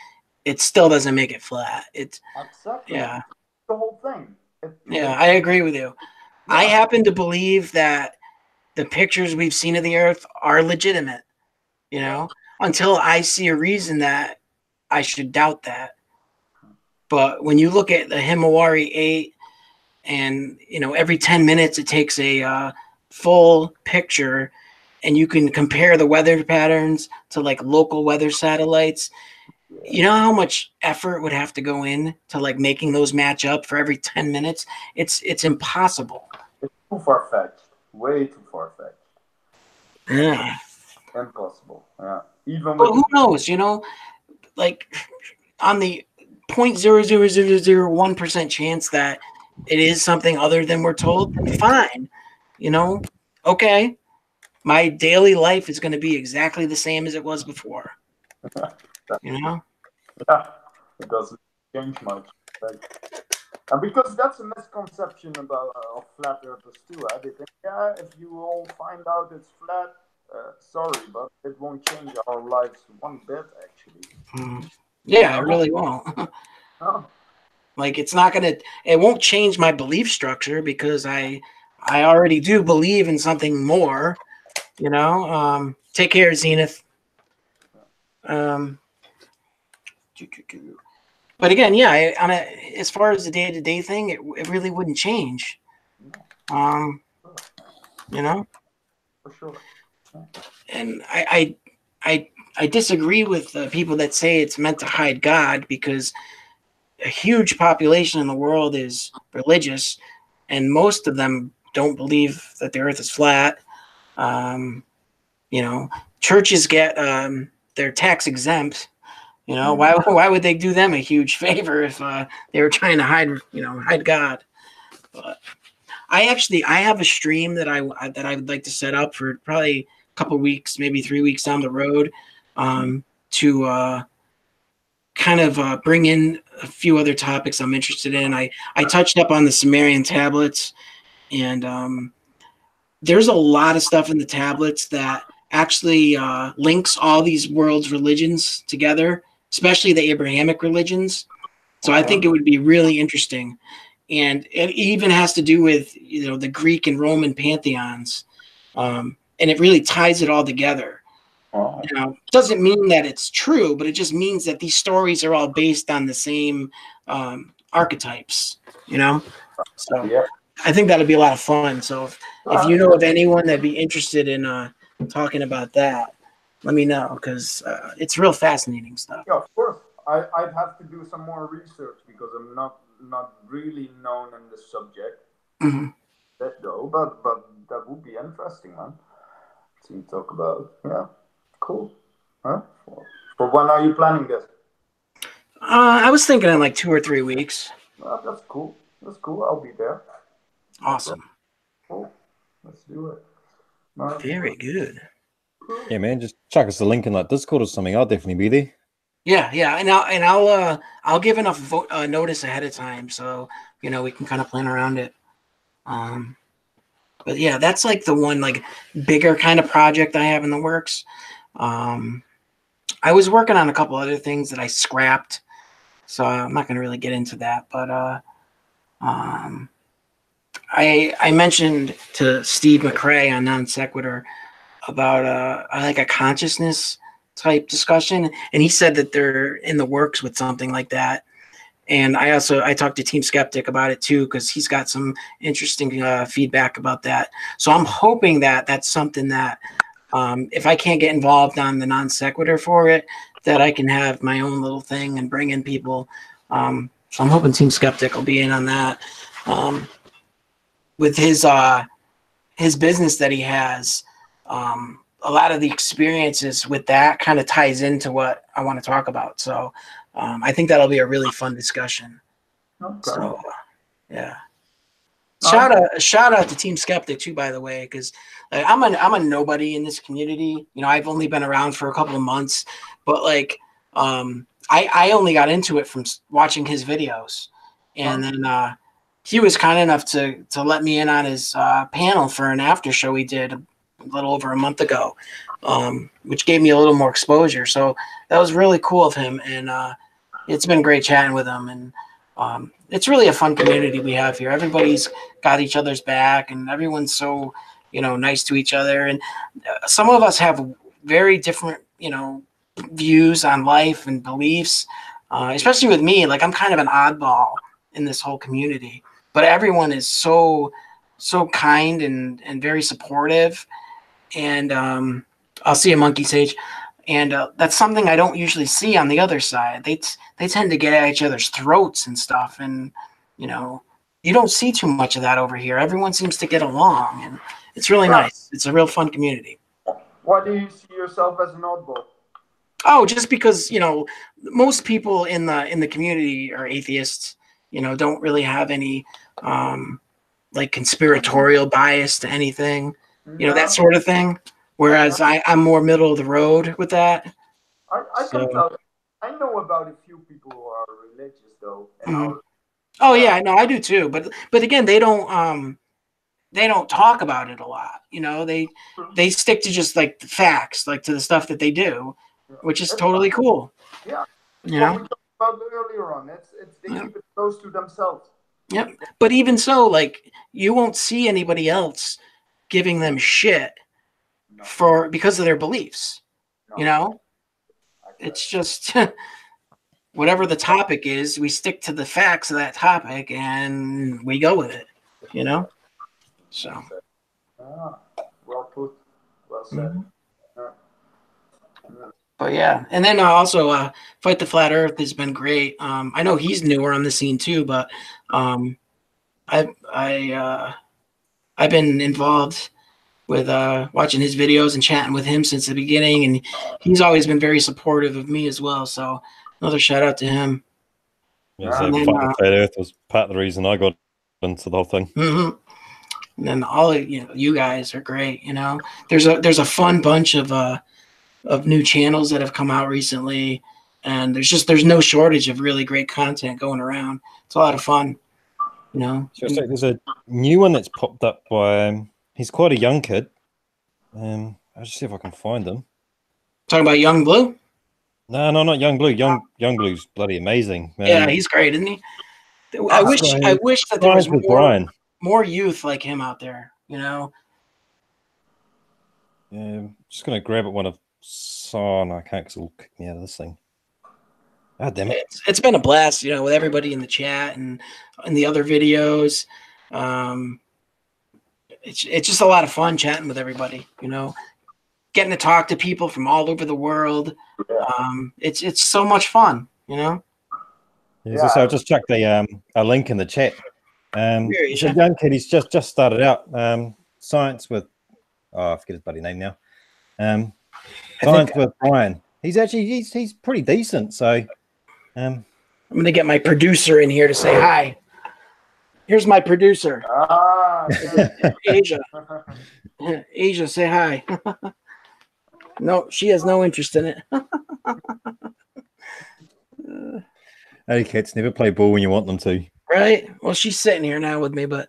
S2: It still doesn't make it flat. It's
S3: exactly.
S2: Yeah.
S3: The whole thing.
S2: I agree with you. Yeah. I happen to believe that the pictures we've seen of the Earth are legitimate, you know, until I see a reason that I should doubt that. But when you look at the Himawari 8, and, you know, every 10 minutes it takes a full picture, and you can compare the weather patterns to like local weather satellites. You know how much effort would have to go in to like making those match up for every 10 minutes? It's impossible.
S3: It's too far-fetched. Way too far-fetched.
S2: Yeah.
S3: Impossible. Yeah. Even
S2: but who knows, you know, like on the 0.00001% chance that it is something other than we're told, then fine. You know, okay. My daily life is going to be exactly the same as it was before. You know?
S3: Yeah, it doesn't change much. And because that's a misconception about of flat earthers too. They think, yeah, if you all find out it's flat, sorry, but it won't change our lives one bit, actually.
S2: Yeah, it really won't.
S3: No.
S2: Like, it won't change my belief structure, because I already do believe in something more, you know. Take care, Zenith. But again, yeah, as far as the day-to-day thing, it really wouldn't change. You know?
S3: For sure.
S2: And I disagree with people that say it's meant to hide God, because a huge population in the world is religious, and most of them don't believe that the Earth is flat. You know, churches get they're tax exempt. You know, why would they do them a huge favor if they were trying to hide God? But I have a stream that I would like to set up for probably a couple weeks, maybe 3 weeks down the road, to kind of bring in a few other topics I'm interested in. I touched up on the Sumerian tablets, and there's a lot of stuff in the tablets that actually links all these world's religions together, especially the Abrahamic religions. So I think it would be really interesting. And it even has to do with, you know, the Greek and Roman pantheons. And it really ties it all together. You know, doesn't mean that it's true, but it just means that these stories are all based on the same archetypes, you know? So I think that'd be a lot of fun. So if you know of anyone that'd be interested in talking about that, let me know, because it's real fascinating stuff.
S3: Yeah, of course. I'd have to do some more research, because I'm not really known in the subject.
S2: Mm-hmm.
S3: But that would be interesting, man, to talk about. Yeah, cool. Huh? For when are you planning this?
S2: I was thinking in like 2 or 3 weeks.
S3: That's cool. That's cool. I'll be there.
S2: Awesome.
S3: Cool. Let's do it.
S2: Very good.
S1: Yeah, man. Just chuck us a link in like Discord or something. I'll definitely be there.
S2: Yeah, and I'll give enough notice ahead of time, so you know we can kind of plan around it. But yeah, that's like the one like bigger kind of project I have in the works. I was working on a couple other things that I scrapped, so I'm not going to really get into that. But I mentioned to Steve McRae on Non Sequitur about like a consciousness type discussion, and he said that they're in the works with something like that. And I talked to Team Skeptic about it too, because he's got some interesting feedback about that. So I'm hoping that that's something that if I can't get involved on the non sequitur for it, that I can have my own little thing and bring in people. So I'm hoping Team Skeptic will be in on that. With his business that he has, a lot of the experiences with that kind of ties into what I want to talk about. So I think that'll be a really fun discussion.
S3: Okay.
S2: So yeah. Shout out to Team Skeptic too, by the way, because I'm a nobody in this community. You know, I've only been around for a couple of months, but like I only got into it from watching his videos, and then he was kind enough to let me in on his panel for an after show he did a little over a month ago, which gave me a little more exposure. So that was really cool of him, and it's been great chatting with him. And it's really a fun community we have here. Everybody's got each other's back, and everyone's so, you know, nice to each other. And some of us have very different, you know, views on life and beliefs, especially with me. Like, I'm kind of an oddball in this whole community, but everyone is so kind and very supportive. And I'll see a Monkey Sage. And that's something I don't usually see on the other side. They tend to get at each other's throats and stuff. And, you know, you don't see too much of that over here. Everyone seems to get along, and it's really nice. It's a real fun community.
S3: Why do you see yourself as an oddball?
S2: Oh, just because, you know, most people in the community are atheists, you know, don't really have any like conspiratorial bias to anything, you know, that sort of thing. Whereas I'm more middle of the road with that.
S3: I can tell. I know about a few people who are religious though. And
S2: oh yeah, no, I do too. But again, they don't talk about it a lot. You know, they stick to just like the facts, like to the stuff that they do, which is totally cool.
S3: Yeah.
S2: You know,
S3: what we talked about earlier on. It's they keep it close to themselves.
S2: Yep. But even so, like, you won't see anybody else giving them shit because of their beliefs. You know, it's just whatever the topic is, we stick to the facts of that topic and we go with it. You know, so.
S3: Well put. Well said.
S2: But yeah, and then also Fight the Flat Earth has been great. I know he's newer on the scene too, but I've been involved with watching his videos and chatting with him since the beginning, and he's always been very supportive of me as well. So another shout out to him.
S1: Yeah, so Fight the Flat Earth was part of the reason I got into the whole thing.
S2: Mm-hmm. And then all of you guys are great. You know, there's a fun bunch of new channels that have come out recently, and there's no shortage of really great content going around. It's a lot of fun, you know.
S1: There's a new one that's popped up by he's quite a young kid. I'll just see if I can find him.
S2: Talking about Young Blue?
S1: No, not Young Blue. Young Blue's bloody amazing.
S2: Yeah, he's great, isn't he? I wish that there was more youth like him out there, you know.
S1: Yeah, I'm just gonna grab it one of Son. I can't, because it'll kick me out of this thing. God damn it!
S2: It's been a blast, you know, with everybody in the chat and in the other videos. It's just a lot of fun chatting with everybody, you know, getting to talk to people from all over the world. It's so much fun, you know.
S1: Yeah, so I just chucked a link in the chat. He's a young kid. He's just started out science with I forget his bloody name now. Science with Brian. He's pretty decent. So I'm
S2: gonna get my producer in here to say hi. Here's my producer. Asia. Asia, say hi. No, she has no interest in it.
S1: Hey, kids, never play ball when you want them to.
S2: Right? Well, she's sitting here now with me, but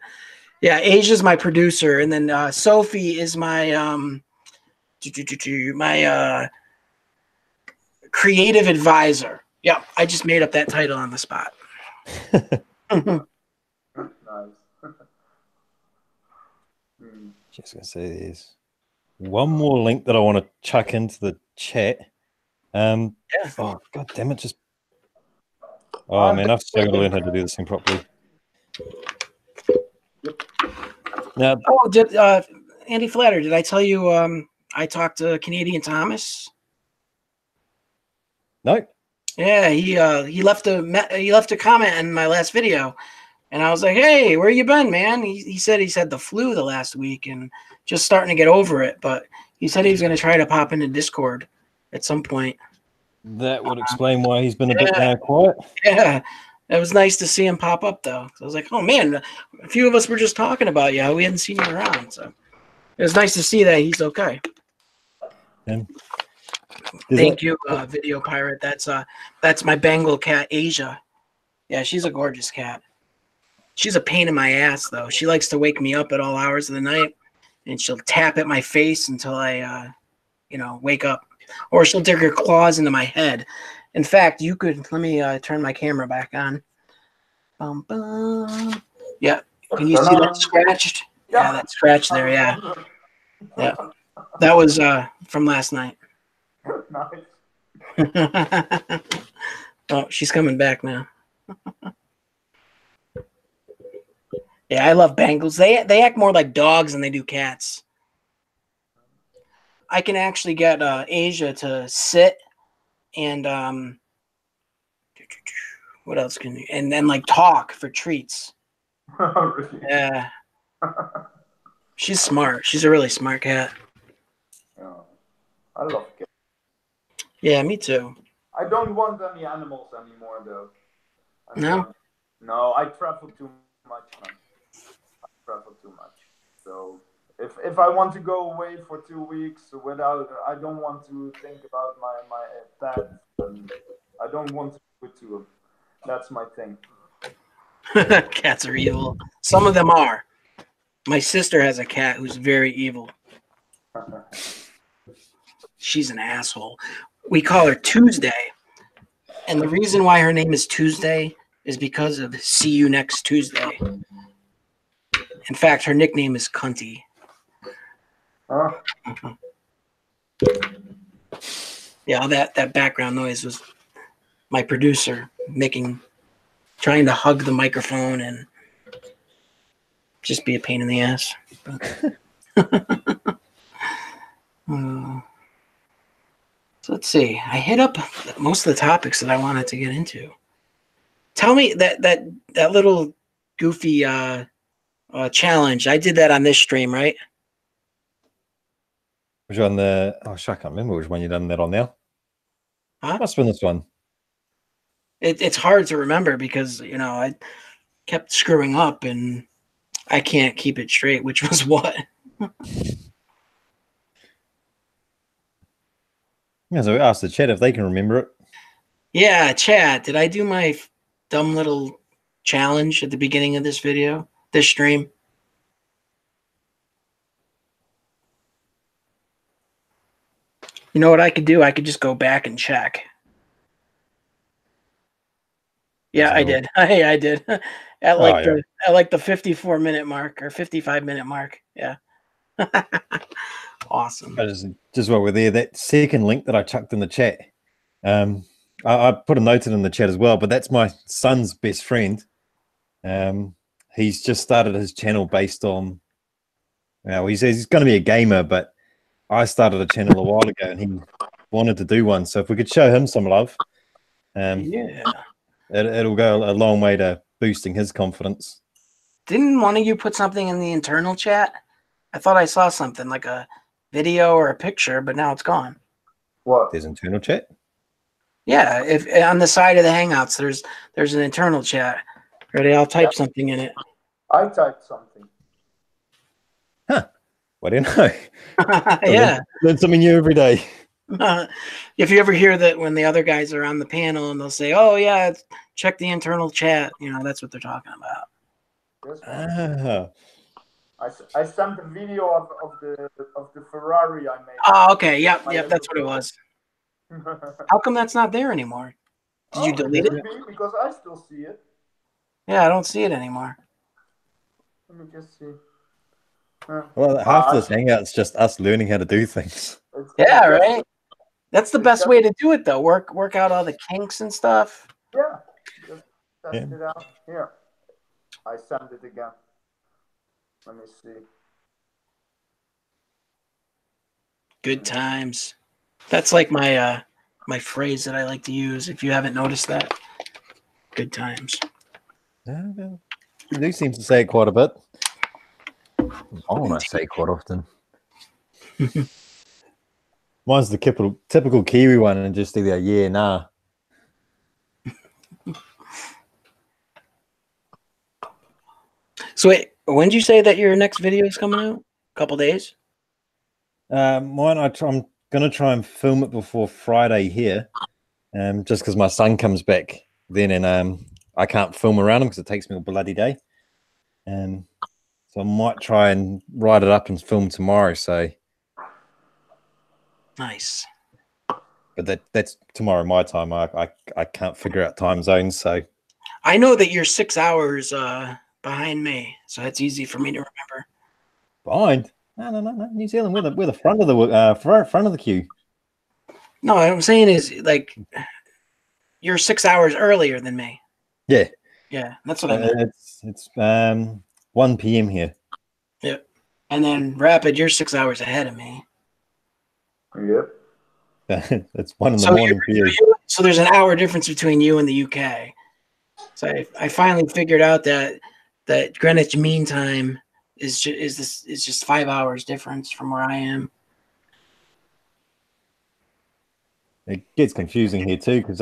S2: yeah, Asia's my producer, and then Sophie is my creative advisor. Yeah, I just made up that title on the spot.
S3: Nice.
S1: Just gonna say there's one more link that I want to chuck into the chat. Oh god damn it! Just Oh man, I've still got to learn how to do this thing properly. Now,
S2: Oh, did Anti-Flatter? Did I tell you? I talked to Canadian Thomas.
S1: no.
S2: Yeah, he left a comment in my last video, and I was like, "Hey, where you been, man?" He said he's had the flu the last week and just starting to get over it, but he said he's going to try to pop into Discord at some point.
S1: That would explain why he's been a bit quiet.
S2: Yeah, it was nice to see him pop up though. I was like, "Oh man, a few of us were just talking about you. We hadn't seen you around, so it was nice to see that he's okay." Thank you, Video Pirate. That's my Bengal cat, Asia. Yeah, she's a gorgeous cat. She's a pain in my ass, though. She likes to wake me up at all hours of the night, and she'll tap at my face until I, wake up. Or she'll dig her claws into my head. In fact, you could... Let me turn my camera back on. Bum, bum. Yeah. Can you see that scratched? Yeah, that scratch there, yeah. Yeah. That was from last night.
S3: Nice.
S2: Oh, she's coming back now. Yeah, I love Bengals. They act more like dogs than they do cats. I can actually get Asia to sit and what else can you, and then like talk for treats.
S3: Really?
S2: Yeah. She's smart. She's a really smart cat.
S3: Yeah. I love cats.
S2: Yeah, me too.
S3: I don't want any animals anymore, though.
S2: No?
S3: No, I travel too much, man. I travel too much. So if I want to go away for 2 weeks without, I don't want to think about my pet, and I don't want to do it to them. That's my thing.
S2: Cats are evil. Some of them are. My sister has a cat who's very evil. She's an asshole. We call her Tuesday. And the reason why her name is Tuesday is because of See You Next Tuesday. In fact, her nickname is Cunty.
S3: Huh?
S2: Yeah, all that background noise was my producer trying to hug the microphone and just be a pain in the ass. So let's see. I hit up most of the topics that I wanted to get into. Tell me that little goofy challenge. I did that on this stream, right?
S1: Was you on the? Oh, shit, I can't remember which one you done that on now.
S2: Huh?
S1: Must have been this one.
S2: It's hard to remember because I kept screwing up and I can't keep it straight. Which was what?
S1: Yeah, so we asked the chat if they can remember it.
S2: Yeah, chat. Did I do my dumb little challenge at the beginning of this video, this stream? You know what I could do? I could just go back and check. Yeah, I did. Hey, I did. At like the 54-minute mark or 55-minute mark. Yeah. Awesome.
S1: Just while we're there, that second link that I chucked in the chat, I put a note in the chat as well, but that's my son's best friend. He's just started his channel based on, he says he's going to be a gamer, but I started a channel a while ago and he wanted to do one. So if we could show him some love,
S2: yeah,
S1: it'll go a long way to boosting his confidence.
S2: Didn't one of you put something in the internal chat? I thought I saw something like a video or a picture, but now it's gone.
S3: What?
S1: There's internal chat?
S2: Yeah, if on the side of the Hangouts, there's an internal chat. Ready? I'll type something in it.
S3: I typed something.
S1: Huh. What do you know?
S2: Yeah.
S1: Learn something new every day.
S2: If you ever hear that when the other guys are on the panel and they'll say, "Oh yeah, check the internal chat," that's what they're talking about.
S3: I sent a video of the Ferrari I made.
S2: Oh, okay. Yep, that's what it was. How come that's not there anymore? Did you delete it?
S3: Because I still see it.
S2: Yeah, I don't see it anymore.
S3: Let me just see.
S1: Well, half this hangout's just us learning how to do things.
S2: Yeah, right. That's the best way to do it, though. Work out all the kinks and stuff.
S3: Yeah, test it out. Here, I send it again. Let me see.
S2: Good times. That's like my my phrase that I like to use. If you haven't noticed that, good times.
S1: You do seem to say it quite a bit. I say it quite often. Mine's the typical Kiwi one, and just either yeah, nah.
S2: So wait, when did you say that your next video is coming out? A couple days?
S1: Mine, I'm gonna try and film it before Friday here, just because my son comes back then, and I can't film around him because it takes me a bloody day. So I might try and write it up and film tomorrow. So
S2: Nice.
S1: But that's tomorrow my time. I can't figure out time zones, so
S2: I know that you're 6 hours behind me, so that's easy for me to remember.
S1: behind. No. New Zealand, we're the front of the front of the queue.
S2: No, what I'm saying is like you're 6 hours earlier than me.
S1: Yeah,
S2: that's what I meant.
S1: It's 1 p.m. here.
S2: Yeah, and then Rapppid, you're 6 hours ahead of me.
S3: Yep.
S1: It's 1 in the morning for you.
S2: So there's an hour difference between you and the UK. So I finally figured out that Greenwich Mean Time is just 5 hours difference from where I am.
S1: It gets confusing here too because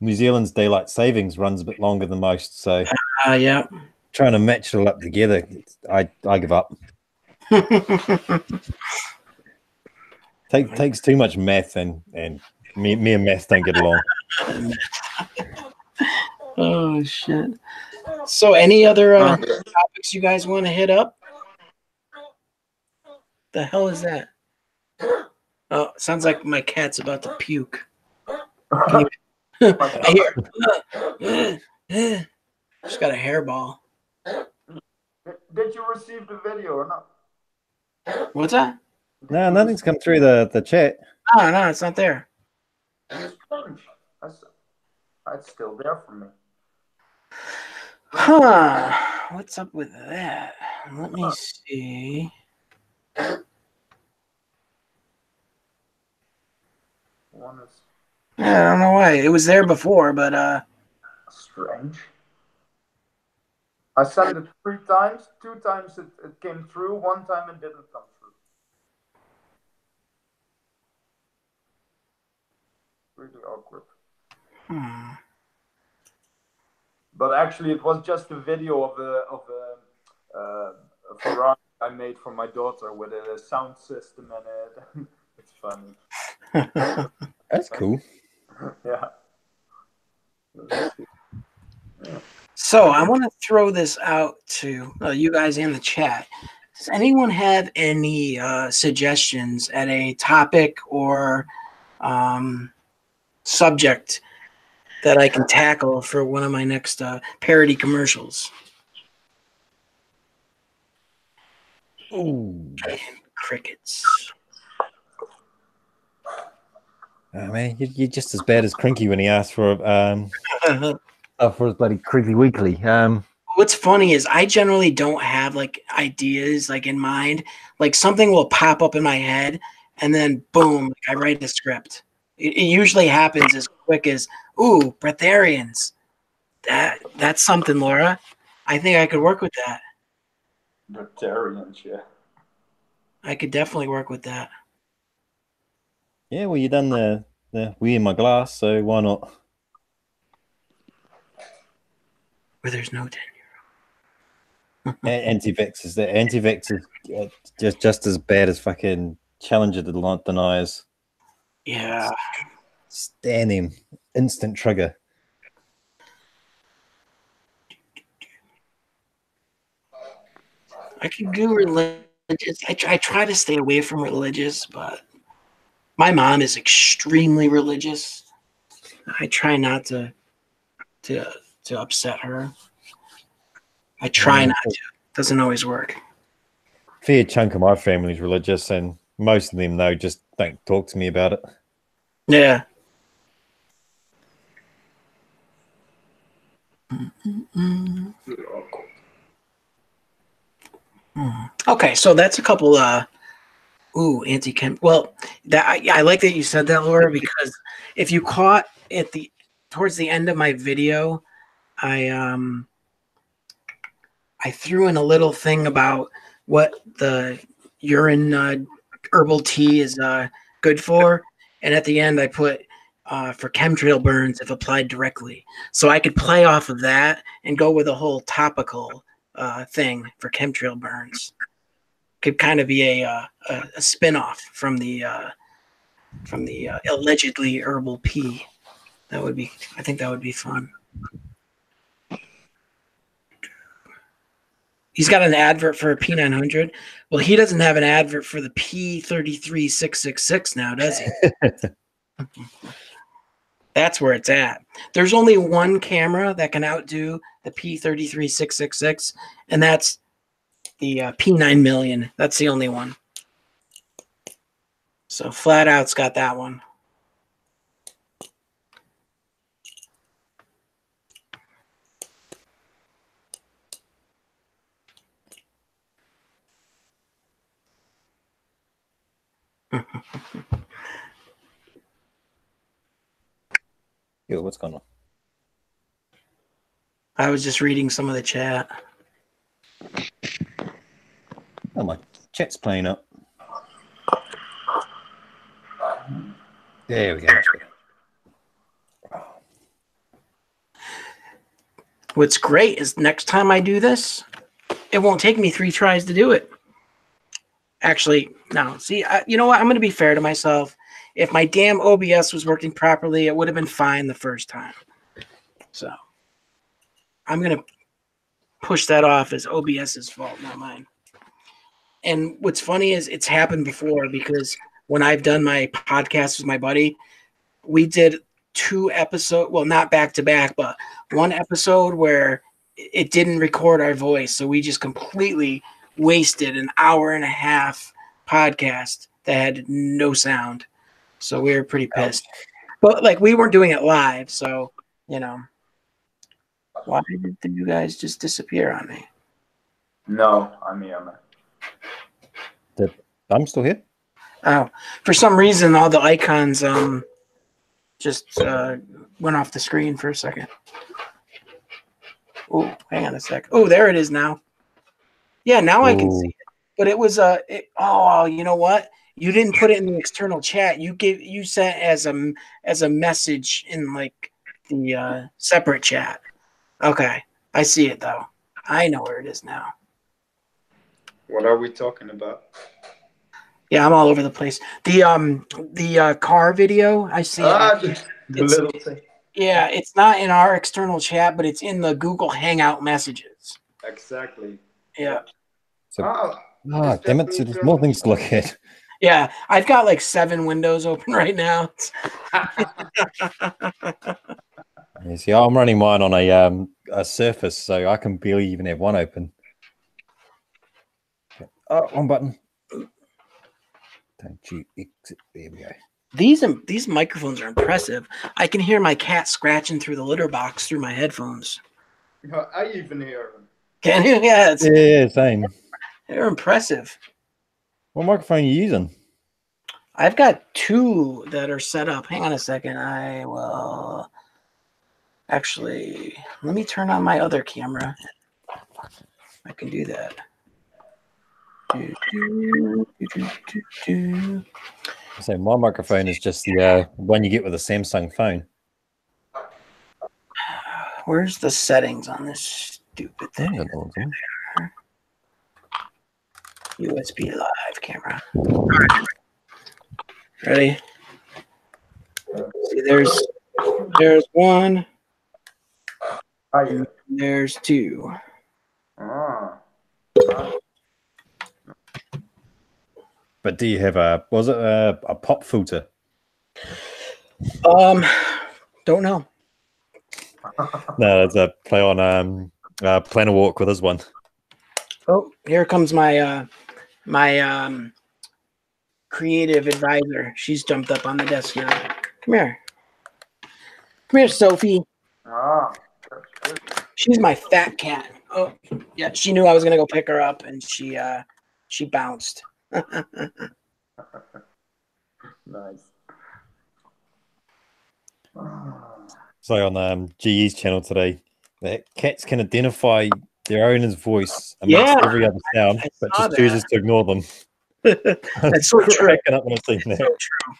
S1: New Zealand's daylight savings runs a bit longer than most. So
S2: yeah,
S1: trying to match it all up together, I give up. Takes too much math, and me and math don't get along.
S2: Oh shit! So any other topics you guys want to hit up? The hell is that? Oh, sounds like my cat's about to puke. I hear. Just got a hairball.
S3: Did you receive the video or not?
S2: What's that?
S1: No, nothing's come through the chat.
S2: No, it's not there.
S3: It's still there for me.
S2: Huh? What's up with that? Let me see. Yeah, I don't know why. It was there before, but
S3: strange. I sent it 3 times. 2 times it came through. 1 time it didn't come through. Really awkward. But actually, it was just a video of a Ferrari I made for my daughter with a sound system in it. It's funny.
S1: That's cool.
S3: Yeah.
S2: So I want to throw this out to you guys in the chat. Does anyone have any suggestions at a topic or subject that I can tackle for one of my next parody commercials?
S1: Ooh.
S2: Crickets.
S1: Oh, man, you're just as bad as Crinky when he asked for his bloody Creepy Weekly.
S2: What's funny is I generally don't have like ideas like in mind. Like something will pop up in my head, and then boom, like, I write a script. It usually happens as quick as, ooh, breatharians. That's something, Laura. I think I could work with that.
S3: Breatharians, yeah.
S2: I could definitely work with that.
S1: Yeah, well, you done the we in my glass, so why not?
S2: Where there's no 10-year-old.
S1: Anti-vax is that anti-vax is just as bad as fucking Challenger deniers.
S2: Yeah.
S1: Stand him. Instant trigger.
S2: I could do religious. I try to stay away from religious, but my mom is extremely religious. I try not to upset her. I try not to. Doesn't always work.
S1: Fair chunk of my family's religious, and most of them, though, just don't talk to me about it.
S2: Yeah. Okay, so that's a couple. Anti-chem. Well, that I like that you said that, Laura, because if you caught at the towards the end of my video, I threw in a little thing about what the urine herbal tea is good for, and at the end I put for chemtrail burns if applied directly. So I could play off of that and go with a whole topical thing for chemtrail burns. Could kind of be a spin-off from the allegedly herbal pea. That would be, I think that would be fun. He's got an advert for a P900. Well, he doesn't have an advert for the P33666 now, does he? That's where it's at. There's only one camera that can outdo the P33666, and that's the P9 million. That's the only one. So Flat Out's got that one.
S1: Yo, what's going on?
S2: I was just reading some of the chat.
S1: Oh, my chat's playing up. There we go.
S2: What's great is next time I do this, it won't take me 3 tries to do it. Actually, no. See, you know what? I'm going to be fair to myself. If my damn OBS was working properly, it would have been fine the first time. So I'm going to push that off as OBS's fault, not mine. And what's funny is it's happened before, because when I've done my podcast with my buddy, we did 2 episodes, well, not back to back, but one episode where it didn't record our voice. So we just completely wasted an hour and a half podcast that had no sound. So we were pretty pissed. But like, we weren't doing it live. So, you know, why did you guys just disappear on me?
S3: No, I'm here, man.
S1: I'm still here.
S2: Oh, for some reason, all the icons just went off the screen for a second. Oh, hang on a sec. Oh, there it is now. Yeah, now I can see it. But it was oh, you know what? You didn't put it in the external chat. You sent as a message in like the separate chat. Okay, I see it though. I know where it is now.
S3: What are we talking about?
S2: Yeah, I'm all over the place. The car video, I see it.
S3: The little thing.
S2: Yeah, it's not in our external chat, but it's in the Google Hangout messages.
S3: Exactly.
S2: Yeah.
S1: So, damn it! So there's more things to look at.
S2: Yeah, I've got like 7 windows open right now.
S1: You see, I'm running mine on a Surface, so I can barely even have one open. Oh, one button. Don't you exit? There we go.
S2: These microphones are impressive. I can hear my cat scratching through the litter box through my headphones.
S3: I even hear them.
S2: Can you? Yeah,
S1: yeah, same.
S2: They're impressive.
S1: What microphone are you using?
S2: I've got 2 that are set up. Hang on a second. I will actually, let me turn on my other camera. I can do that.
S1: So my microphone is just the one you get with a Samsung phone.
S2: Where's the settings on this stupid thing? USB live camera. Ready? See, there's 1. And there's 2.
S1: But do you have a pop filter?
S2: Don't know.
S1: No, it's a play on Plan a Walk with his one.
S2: Oh, here comes my creative advisor. She's jumped up on the desk now. Come here. Come here, Sophie.
S3: That's good.
S2: She's my fat cat. Oh, yeah. She knew I was gonna go pick her up, and she bounced.
S3: Nice.
S1: So on GE's channel today, that cats can identify their owner's voice amongst every other sound,
S2: I
S1: but
S2: saw
S1: just chooses to ignore them.
S2: That's so true.
S1: Cracking up when I see that.
S2: So true.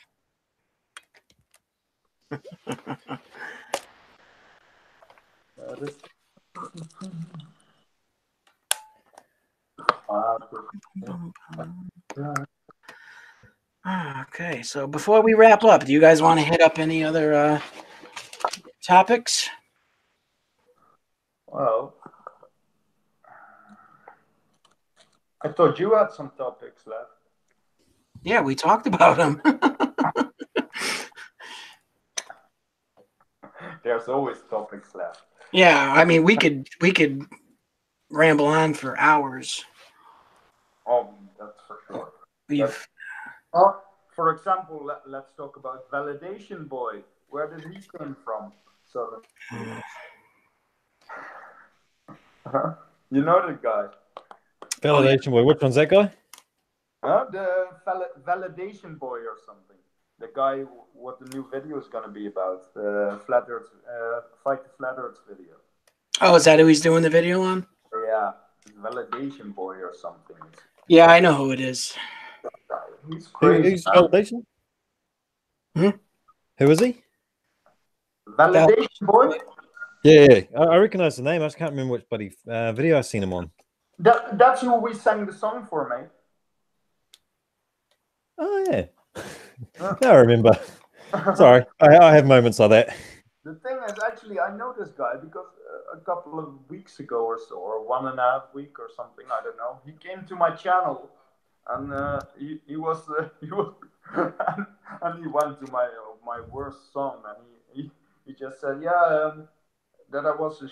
S2: Okay, so before we wrap up, do you guys want to hit up any other topics?
S3: Well, I thought you had some topics left.
S2: Yeah, we talked about them.
S3: There's always topics left.
S2: Yeah, I mean, we could ramble on for hours.
S3: Oh, that's for sure. For example, let's talk about Validation Boy. Where did he come from? So, you know the guy.
S1: Validation Boy. Which one's that guy?
S3: The Validation Boy or something. The guy, what the new video is going to be about. The Flat Earth, Fight the Flat Earth video.
S2: Oh, is that who he's doing the video on?
S3: Yeah, Validation Boy or something.
S2: Yeah, I know who it is.
S3: He's crazy.
S1: Who's Validation? Who is he?
S3: Validation Boy?
S1: Yeah. I recognize the name. I just can't remember which bloody video I've seen him on.
S3: That's who we sang the song for, mate.
S1: Oh, yeah. Now I remember. Sorry, I have moments like that.
S3: The thing is, actually, I know this guy because a couple of weeks ago or so, or 1.5 weeks or something, I don't know. He came to my channel, and he was and he went to my worst song, and he just said, yeah, that I was a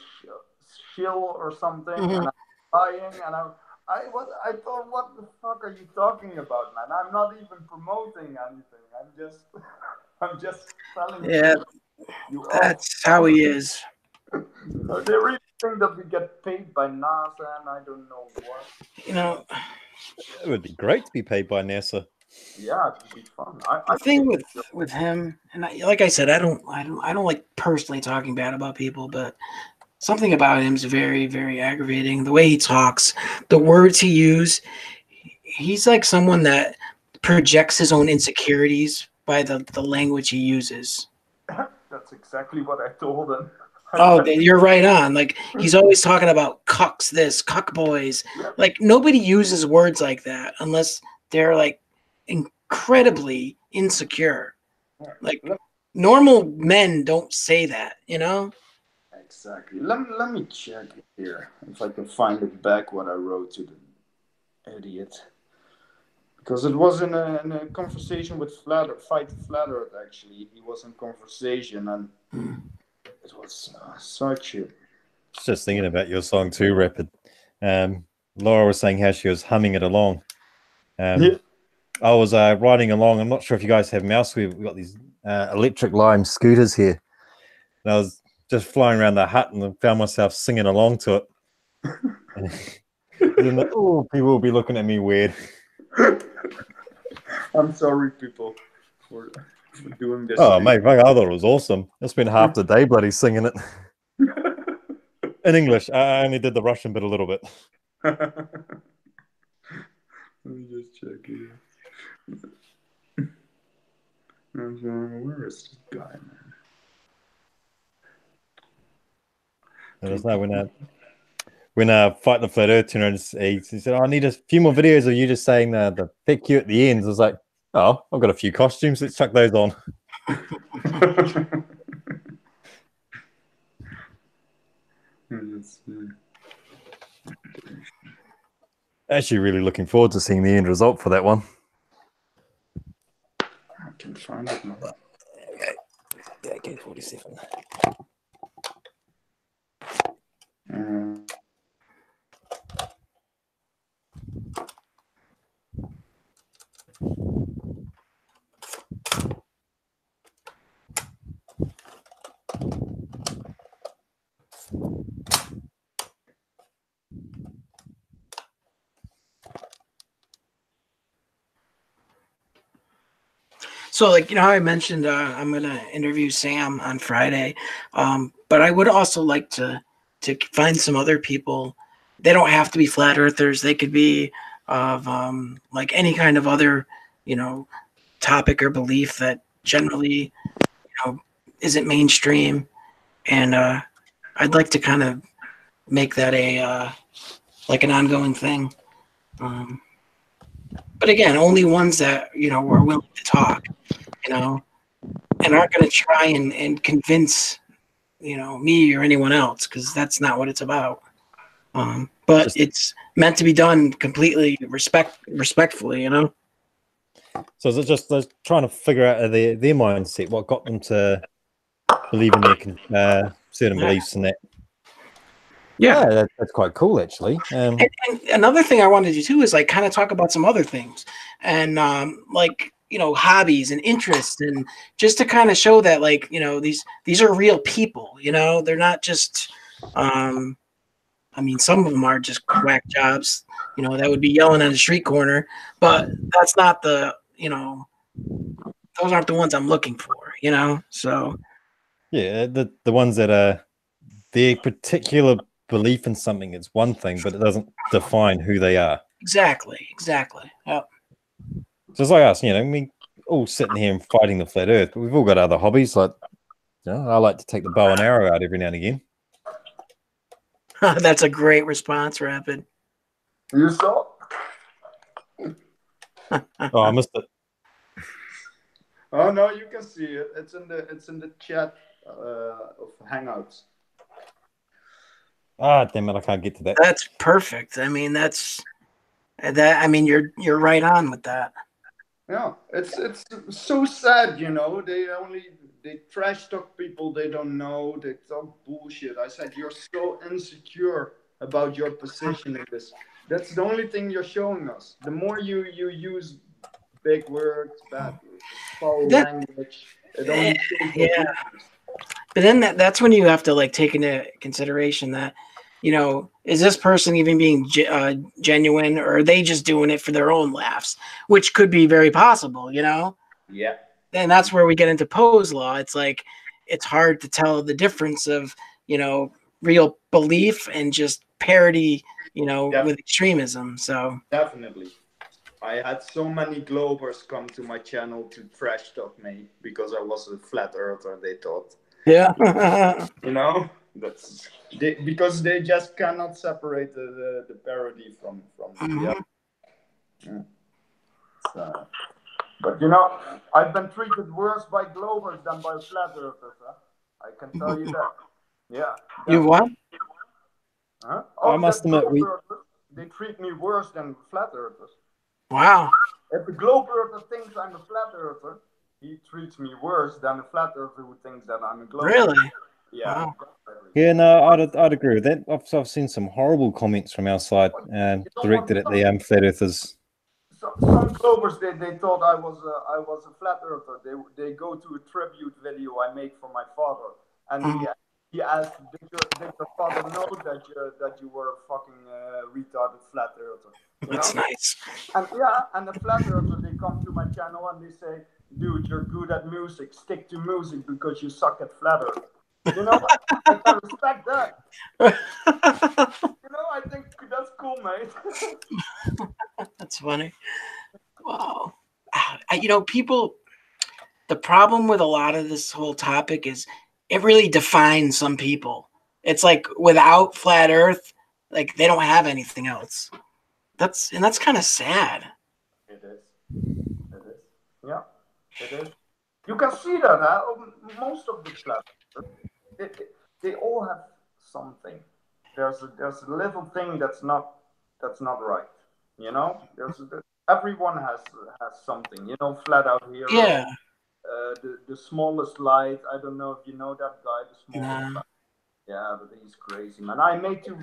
S3: shill or something, and I'm lying, and I thought, what the fuck are you talking about, man? I'm not even promoting anything. I'm just telling you.
S2: That's how he is.
S3: They really think that we get paid by NASA, and I don't know what.
S2: You know,
S1: it would be great to be paid by NASA.
S3: Yeah, it would be fun.
S2: The thing with him, and like I said, I don't like personally talking bad about people, but something about him is very, very aggravating. The way he talks, the words he uses, he's like someone that projects his own insecurities by the language he uses.
S3: That's exactly what I told him.
S2: Oh, you're right on. Like, he's always talking about cucks this, cuck boys. Like, nobody uses words like that unless they're, like, incredibly insecure. Like, normal men don't say that, you know?
S3: Exactly. Let me check here if I can find it back what I wrote to the idiot. Because it was in a conversation with Fight Flatter, actually. He was in conversation, and it was such a...
S1: Just thinking about your song too, Rapppid. Laura was saying how she was humming it along. I was riding along. I'm not sure if you guys have mouse. We've got these electric lime scooters here. And I was just flying around the hut and I found myself singing along to it. People will be looking at me weird.
S3: I'm sorry, people, for doing this.
S1: Oh, mate, I thought it was awesome. I spent half the day bloody singing it. In English. I only did the Russian bit a little bit.
S3: Let me just check here. Where is this guy, man?
S1: There's no when Fight the Flat Earth tuner, he said, I need a few more videos of you just saying the pick you at the end. I was like, oh, I've got a few costumes. Let's chuck those on. Actually, really looking forward to seeing the end result for that one.
S3: I can find it now.
S1: Okay, 47.
S2: So, like, you know how I mentioned I'm going to interview Sam on Friday, but I would also like to find some other people. They don't have to be flat earthers. They could be of like any kind of other, you know, topic or belief that generally, you know, isn't mainstream. And I'd like to kind of make that a like an ongoing thing. But again, only ones that, you know, are willing to talk, you know, and aren't going to try and convince, you know, me or anyone else, because that's not what it's about. But it's meant to be done completely respectfully, you know.
S1: So is it just they're trying to figure out their mindset, what got them to believe in their certain beliefs and that? Yeah, that's quite cool, actually.
S2: And another thing I wanted to do too is like kind of talk about some other things, and like, you know, hobbies and interests, and just to kind of show that, like, you know, these are real people. You know, they're not just. I mean, some of them are just whack jobs. You know, that would be yelling on the street corner, but that's not the. You know, those aren't the ones I'm looking for. You know, so.
S1: Yeah, the ones that are their particular belief in something is one thing, but it doesn't define who they are.
S2: Exactly. Yep.
S1: So it's like us, you know, we all sitting here and fighting the flat earth, but we've all got other hobbies. Like, you know, I like to take the bow and arrow out every now and again.
S2: That's a great response, Rapppid.
S3: You saw?
S1: Oh, I missed it.
S3: Oh no, you can see it. It's in the chat of Hangouts.
S1: Ah, damn it! I can't get to that.
S2: That's perfect. I mean, I mean, you're right on with that.
S3: Yeah, it's so sad, you know. They trash talk people they don't know. They talk bullshit. I said you're so insecure about your position in this. That's the only thing you're showing us. The more you use big words, bad foul language, it only shows your weakness.
S2: But then that's when you have to like take into consideration that, you know, is this person even being genuine, or are they just doing it for their own laughs, which could be very possible, you know?
S3: Yeah.
S2: And that's where we get into Poe's law. It's like, it's hard to tell the difference of, you know, real belief and just parody, you know, with extremism. So
S3: definitely. I had so many Globers come to my channel to trash talk me because I was a flat earther, they thought.
S2: Yeah.
S3: You know, because they just cannot separate the parody from the other. Yeah. So, but you know, I've been treated worse by Globers than by flat earthers. Huh? I can tell you that. Yeah.
S2: You what?
S3: Huh?
S1: I must admit,
S3: they treat me worse than flat earthers.
S2: Wow.
S3: If a globe earther thinks I'm a flat earther, he treats me worse than a flat earther who thinks that I'm a globe earther.
S2: Really?
S3: Yeah.
S2: Wow.
S1: Yeah, no, I'd agree with that. I've seen some horrible comments from our side directed at the flat earthers.
S3: Some Globers they thought I was a flat earther. They go to a tribute video I make for my father, and he asked, did your father know that you were a fucking retarded flat earther?
S2: That's nice.
S3: And the flat earther, they come to my channel and they say, dude, you're good at music. Stick to music because you suck at flat earth. You know, I can respect that. You know, I think that's cool, mate.
S2: That's funny. Wow. You know, people, the problem with a lot of this whole topic is it really defines some people. It's like without flat earth, like they don't have anything else. That's kind of sad.
S3: It is. Yeah, it is. You can see that, huh? Most of the flat earth, they all have something. There's a little thing that's not right. You know, everyone has something. You know, flat out here.
S2: Yeah.
S3: The smallest light. I don't know if you know that guy. The smallest light. Yeah, but he's crazy, man. I made 2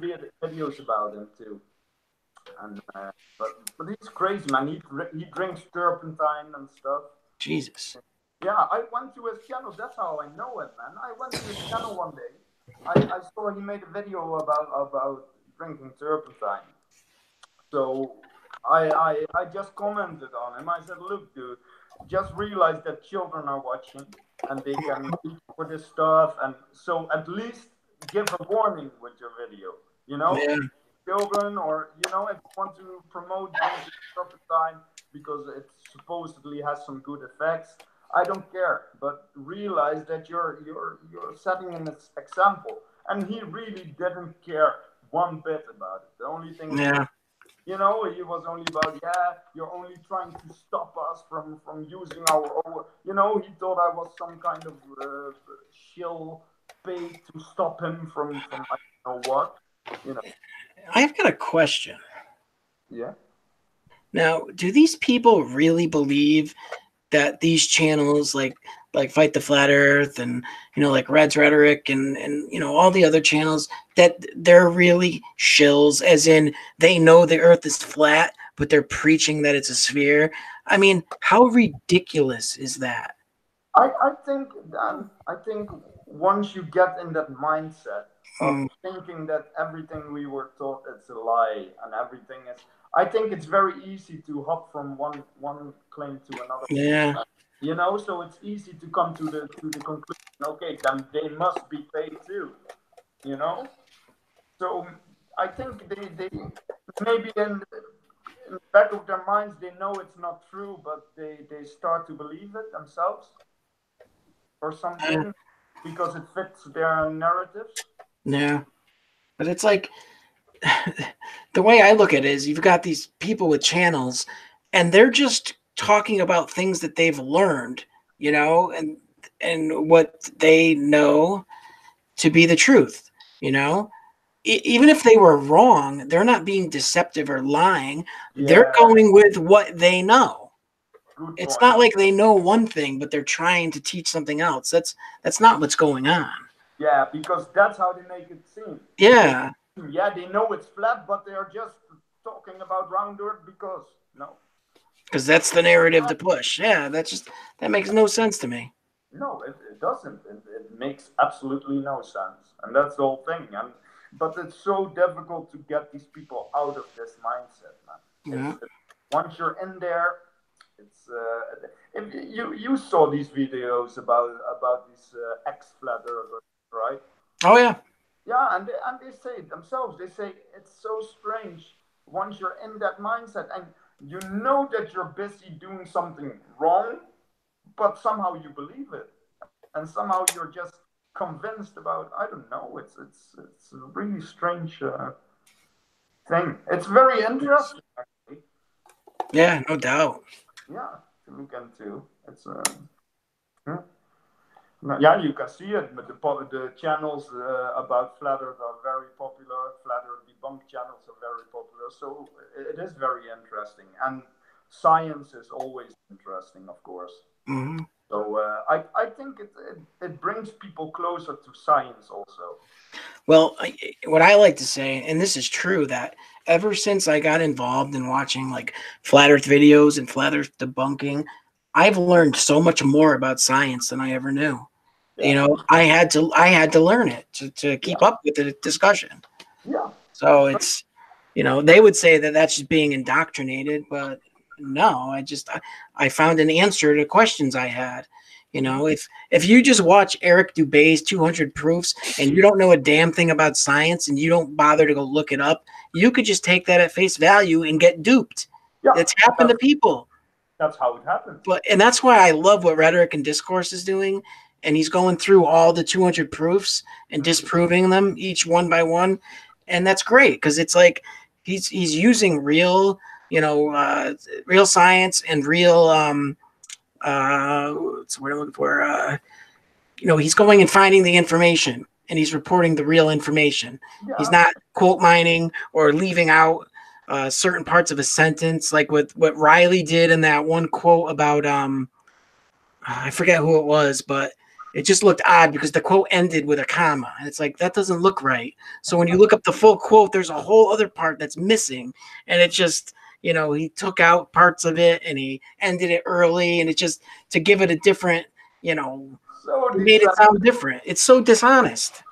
S3: videos about him too. And but he's crazy, man. He drinks turpentine and stuff.
S2: Jesus.
S3: Yeah, I went to his channel. That's how I know it, man. I went to his channel one day. I saw he made a video about drinking turpentine. So I just commented on him. I said, look, dude, just realize that children are watching and they can reach for this stuff, and so at least give a warning with your video. You know,
S2: Yeah.
S3: children, or you know, if you want to promote drinking turpentine because it supposedly has some good effects, I don't care. But realize that you're setting an example, and he really didn't care one bit about it. The only thing he,
S2: Yeah.
S3: you know, he was only about, yeah, you're only trying to stop us from using our own. You know, he thought I was some kind of shill paid to stop him from I don't know what. You know,
S2: I've got a question.
S3: yeah.
S2: Now, do these people really believe that these channels like Fight the Flat Earth and like Red's Rhetoric and all the other channels, that they're really shills, as in they know the earth is flat but they're preaching that it's a sphere? I mean, how ridiculous is that?
S3: I think once you get in that mindset of
S2: Hmm.
S3: thinking that everything we were taught is a lie and everything is, I think it's very easy to hop from one claim to another.
S2: Yeah.
S3: You know, so it's easy to come to the conclusion. Okay, then they must be paid too. You know, so I think they maybe in the back of their minds they know it's not true, but they start to believe it themselves or
S2: Yeah.
S3: something because it fits their narratives.
S2: Yeah. But it's like, the way I look at it is, you've got these people with channels and they're just talking about things that they've learned, and what they know to be the truth, you know? Even if they were wrong, they're not being deceptive or lying. They're
S3: Yeah,
S2: going with what they know.
S3: good
S2: It's
S3: point.
S2: not like they know one thing, but they're trying to teach something else. That's not what's going on.
S3: Yeah, because that's how they make it seem.
S2: Yeah,
S3: Yeah, they know it's flat, but they are just talking about round earth because no,
S2: because that's the narrative to push. Yeah, that makes no sense to me.
S3: no, it doesn't. It makes absolutely no sense, and that's the whole thing. And but it's so difficult to get these people out of this mindset, man.
S2: Yeah.
S3: Once you're in there, it's if you saw these videos about these ex flat earthers, right?
S2: Oh yeah.
S3: Yeah, and they say it themselves. They say it's so strange once you're in that mindset and you know that you're busy doing something wrong, but somehow you believe it, and somehow you're just convinced about. I don't know. It's a really strange thing. It's very interesting, actually.
S2: Yeah, no doubt.
S3: Yeah, to look into. It's yeah. Yeah, you can see it. But the channels about flat Earth are very popular. Flat Earth debunk channels are very popular. So it is very interesting. And science is always interesting, of course.
S2: Hmm.
S3: So I think it brings people closer to science also.
S2: Well, what I like to say, and this is true, that ever since I got involved in watching like flat Earth videos and flat Earth debunking, I've learned so much more about science than I ever knew.
S3: Yeah,
S2: I had to learn it to keep
S3: yeah,
S2: up with the discussion.
S3: yeah.
S2: So it's, they would say that that's just being indoctrinated, but no, I found an answer to questions I had. If you just watch Eric Dubé's 200 proofs and you don't know a damn thing about science and you don't bother to go look it up, you could just take that at face value and get duped.
S3: Yeah,
S2: It's happened to people.
S3: that's how it happens.
S2: And that's why I love what Rhetoric and Discourse is doing. And he's going through all the 200 proofs and disproving them each one by one. And that's great, because it's like he's using real, real science and real what's the word I'm looking for? He's going and finding the information and he's reporting the real information. He's
S3: Yeah,
S2: not quote mining or leaving out certain parts of a sentence, like what Riley did in that one quote about I forget who it was, but it just looked odd because the quote ended with a comma, and it's like, that doesn't look right. So when you look up the full quote, there's a whole other part that's missing, and it just, he took out parts of it and he ended it early, and it just, to give it a different,
S3: so
S2: it made it sound different. It's so dishonest,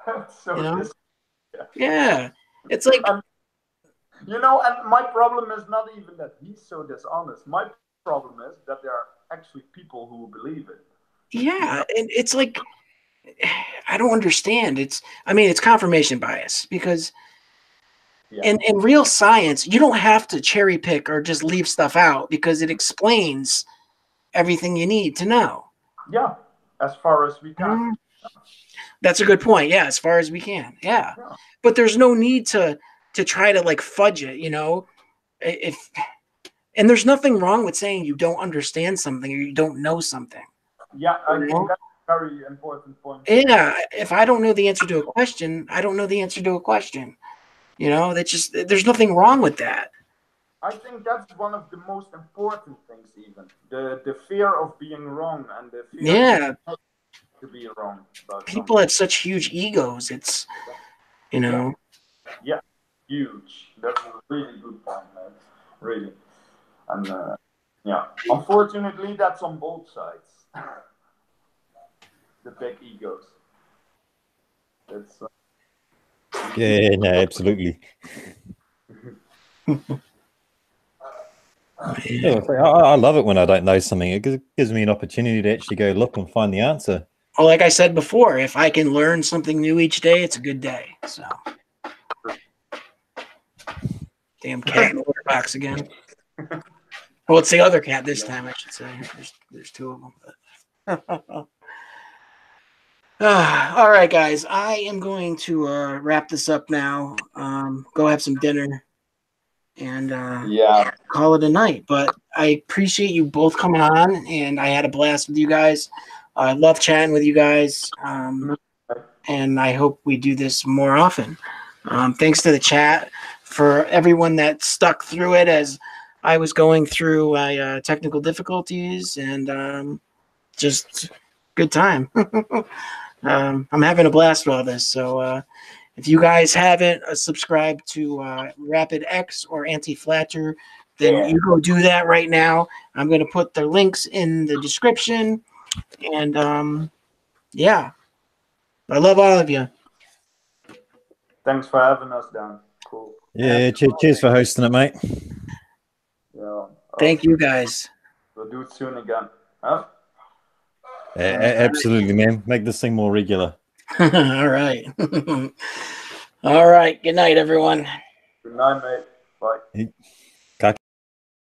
S2: you
S3: so
S2: know?
S3: this. Yeah.
S2: Yeah. It's like,
S3: And and my problem is not even that he's so dishonest. My problem is that there are actually people who believe it.
S2: Yeah, and it's like, I don't understand. I mean, it's confirmation bias because in real science, you don't have to cherry pick or just leave stuff out because it explains everything you need to know.
S3: Yeah, as far as we can.
S2: That's a good point. Yeah, as far as we can. Yeah. But there's no need to try to like fudge it, you know? And there's nothing wrong with saying you don't understand something or you don't know something.
S3: Yeah, I think that's a very important point.
S2: Yeah, if I don't know the answer to a question, I don't know the answer to a question. You know, there's nothing wrong with that.
S3: I think that's one of the most important things, even the fear of being wrong and the fear to be wrong.
S2: People have such huge egos. It's, you know.
S3: Yeah, huge. That's a really good point, man. Really. And yeah, unfortunately, that's on both sides. The big egos. That's.
S1: Yeah, no, absolutely. Yeah, I love it when I don't know something. It gives me an opportunity to actually go look and find the answer.
S2: Well, like I said before, if I can learn something new each day, it's a good day. So, damn cat in the litter box again. Well, it's the other cat this time, I should say. There's two of them. All right, guys. I am going to wrap this up now. Go have some dinner and call it a night. But I appreciate you both coming on, and I had a blast with you guys. I love chatting with you guys, and I hope we do this more often. Thanks to the chat for everyone that stuck through it as I was going through technical difficulties, and just good time. I'm having a blast with all this. So if you guys haven't subscribed to Rapppid X or Anti-Flatter, then you go do that right now. I'm going to put the links in the description. And yeah, I love all of you.
S3: Thanks for having us, Dan. Cool.
S1: Yeah, cheers for hosting it, mate.
S3: Yeah.
S2: Thank you, guys.
S3: We'll do it soon again. Huh?
S1: Absolutely, man. Make this thing more regular.
S2: All right. All right. Good night, everyone.
S3: Good night, mate. Bye.